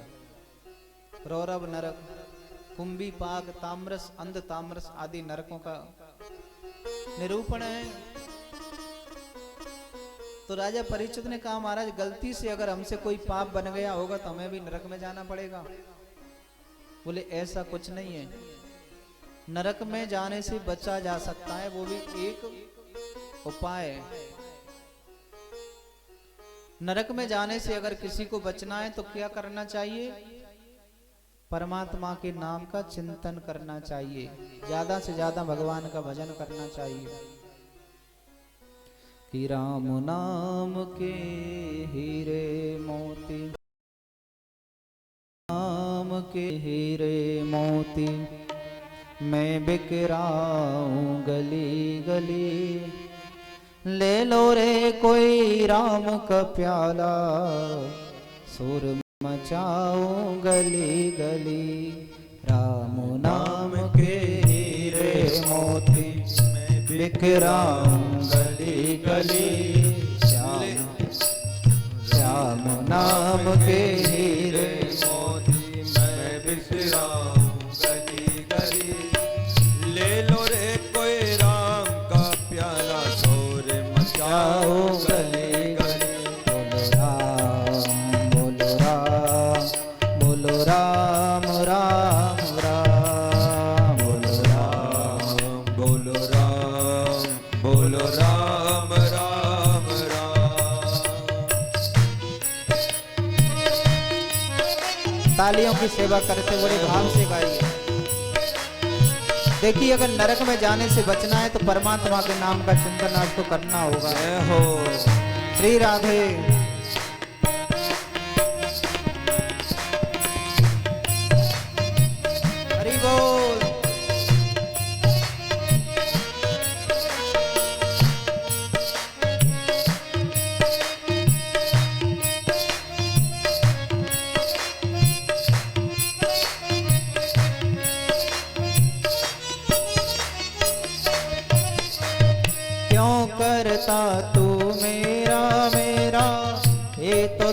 Speaker 1: रौरव नरक, कुंभी पाग, ताम्रस, अंध ताम्रस आदि नरकों का निरूपण है। तो राजा परीक्षित ने कहा, महाराज गलती से अगर हमसे कोई पाप बन गया होगा तो हमें भी नरक में जाना पड़ेगा। बोले ऐसा कुछ नहीं है, नरक में जाने से बचा जा सकता है, वो भी एक उपाय है। नरक में जाने से अगर किसी को बचना है तो क्या करना चाहिए? परमात्मा के नाम का चिंतन करना चाहिए, ज्यादा से ज्यादा भगवान का भजन करना चाहिए। कि राम नाम के हीरे मोती, नाम के हीरे मोती, मैं बिकराऊं गली गली। ले लो रे कोई राम का प्याला, सुर मचाऊं गली गली। राम नाम के हीरे मोती, मैं बिखराऊं गली गली। श्याम नाम के हीरे मोती, मैं बिखराऊं गली गली।
Speaker 2: ले लो रे कोई राम का प्याला, शोर मचाओ
Speaker 1: गली गली। बोलो राम, बोलो राम, बोलो राम राम राम। बोलो राम,
Speaker 2: बोलो राम, बोलो राम राम राम।
Speaker 1: तालियों की सेवा करते बड़े भाव से गाइए। देखिए, अगर नरक में जाने से बचना है तो परमात्मा के नाम का चिंतन आपको करना होगा।
Speaker 2: जय हो
Speaker 1: श्री राधे। हरि बोल।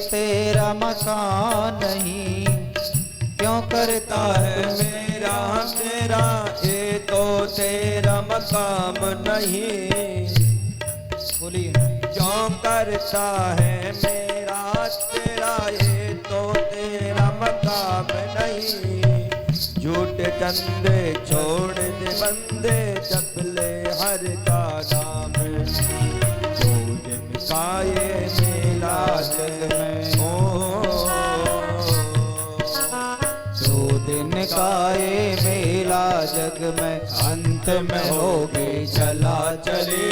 Speaker 1: तेरा मकान नहीं, क्यों करता
Speaker 2: है मेरा तेरा, ये तो तेरा मकाम नहीं।
Speaker 1: बोलिए।
Speaker 2: क्यों करता है मेरा तेरा, ये तो तेरा मकाम नहीं। झूठ चंदे छोड़ दे बंदे, जप ले हर का नाम। दो दिन का ये मेला जग में
Speaker 1: दो दिन का ये मेला जग में, अंत में होगी चला चली।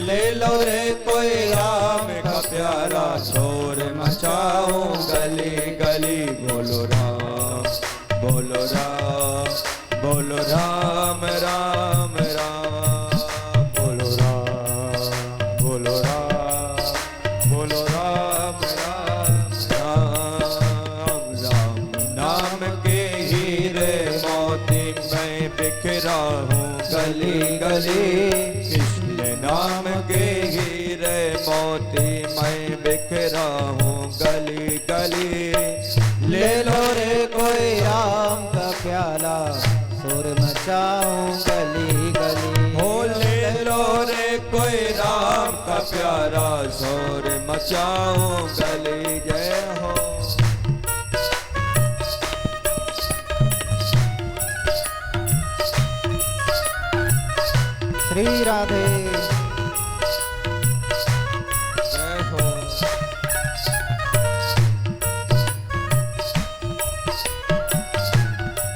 Speaker 2: ले लो रे कोई राम का प्यारा, शोर मचाओ गली गली। बोलो राम बोलो राम, बोलो राम राम राम। बोलो राम बोलो राम, बोलो राम राम राम। राम नाम के हीरे मोती मैं बिखरा हूँ गली गली। कृष्ण नाम के हीरे मोती मैं बिखरा हूँ गली गली।
Speaker 1: ले लो रे कोई राम का प्याला, शोर मचाऊं गली गली।
Speaker 2: हो ले लो रे कोई राम का प्यारा, शोर मचाऊं गली। जय हो।
Speaker 1: श्री राधे।
Speaker 2: जय हो।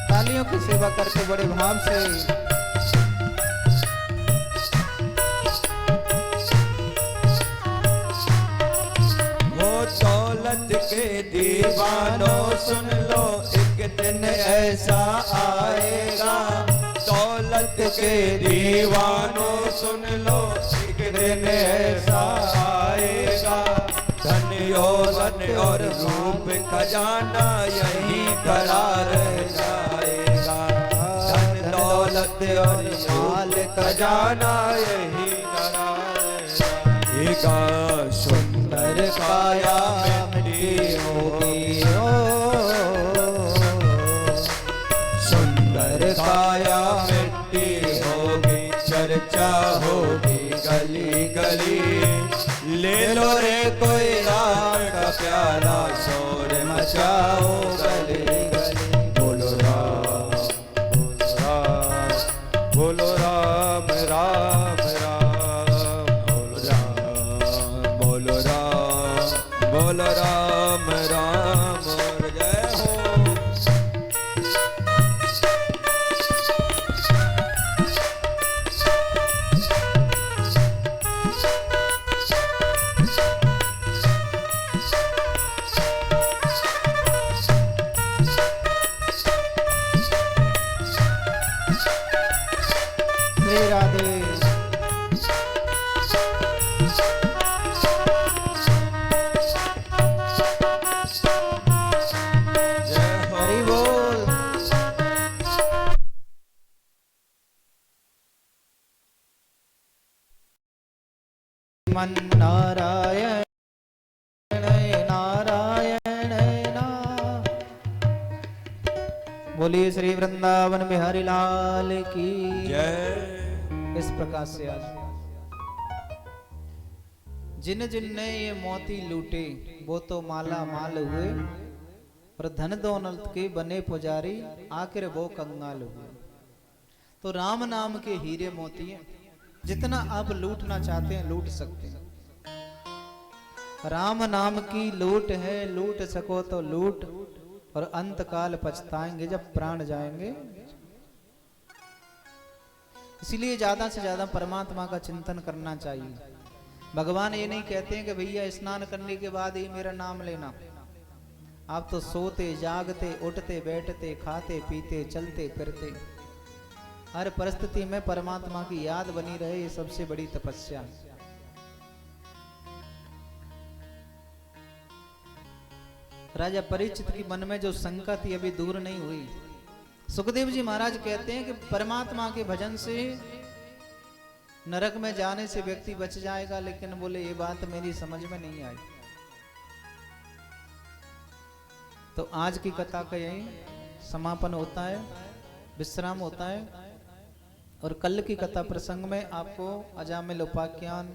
Speaker 1: तालियों की सेवा करके बड़े भाव से
Speaker 2: दौलत के दीवानों सुन लो, एक दिन ऐसा आएगा। दौलत के दीवानों सुन लो, एक दिन ऐसा आएगा। धन यौवन और रूप खजाना यहीं धरा रह जाएगा। धन दौलत और माल खजाना यहीं धरा रह जाएगा। सुंदर काया मिट्टी होगी ओ, सुंदर काया मिट्टी होगी, चर्चा होगी गली गली। ले लो रे कोई राम का प्यारा, शोर मचाओ गली गली। बोलो राम बोलो राम, बोलो राम राम राम। बोलो राम बोलो राम, बोलो राम राम। और जय हो।
Speaker 1: श्री राधे।
Speaker 2: जय हो।
Speaker 1: हरि बोल। मन नारायण नारायण ना। बोलिए श्री वृंदावन बिहारी लाल की
Speaker 2: जय।
Speaker 1: इस प्रकार से आज जिन जिन ने ये मोती लूटे वो तो माला माल हुए, और धन दौलत के बने पुजारी आखिर वो कंगाल हुए। तो राम नाम के हीरे मोती हैं, जितना आप लूटना चाहते हैं लूट सकते हैं। राम नाम की लूट है, लूट सको तो लूट, और अंत काल पछताएंगे जब प्राण जाएंगे। इसीलिए ज्यादा से ज्यादा परमात्मा का चिंतन करना चाहिए। भगवान ये नहीं कहते हैं कि भैया स्नान करने के बाद ही मेरा नाम लेना। आप तो सोते जागते उठते बैठते खाते पीते चलते फिरते हर परिस्थिति में परमात्मा की याद बनी रहे, ये सबसे बड़ी तपस्या है। राजा परीक्षित की मन में जो शंका थी अभी दूर नहीं हुई। सुखदेव जी महाराज कहते हैं कि परमात्मा के भजन से नरक में जाने से व्यक्ति बच जाएगा, लेकिन बोले ये बात मेरी समझ में नहीं आई। तो आज की कथा का यही समापन होता है, विश्राम होता है। और कल की कथा प्रसंग में आपको अजामिल उपाख्यान,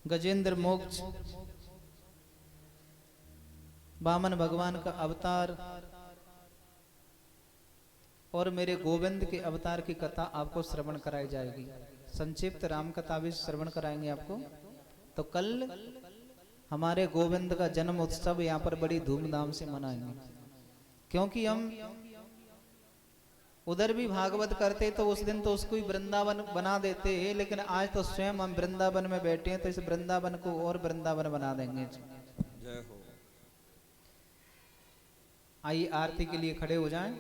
Speaker 1: गजेंद्र मोक्ष, वामन भगवान का अवतार और मेरे गोविंद के अवतार की कथा आपको श्रवण कराई जाएगी। संक्षिप्त राम कथा भी श्रवण कराएंगे आपको। तो कल हमारे गोविंद का जन्म उत्सव यहाँ पर बड़ी धूमधाम से मनाएंगे, क्योंकि हम उधर भी भागवत करते तो उस दिन तो उसको ही वृंदावन बना देते हैं, लेकिन आज तो स्वयं हम वृंदावन में बैठे हैं, तो इस वृंदावन को और वृंदावन बना देंगे।
Speaker 2: जय हो।
Speaker 1: आइए आरती के लिए खड़े हो जाएं।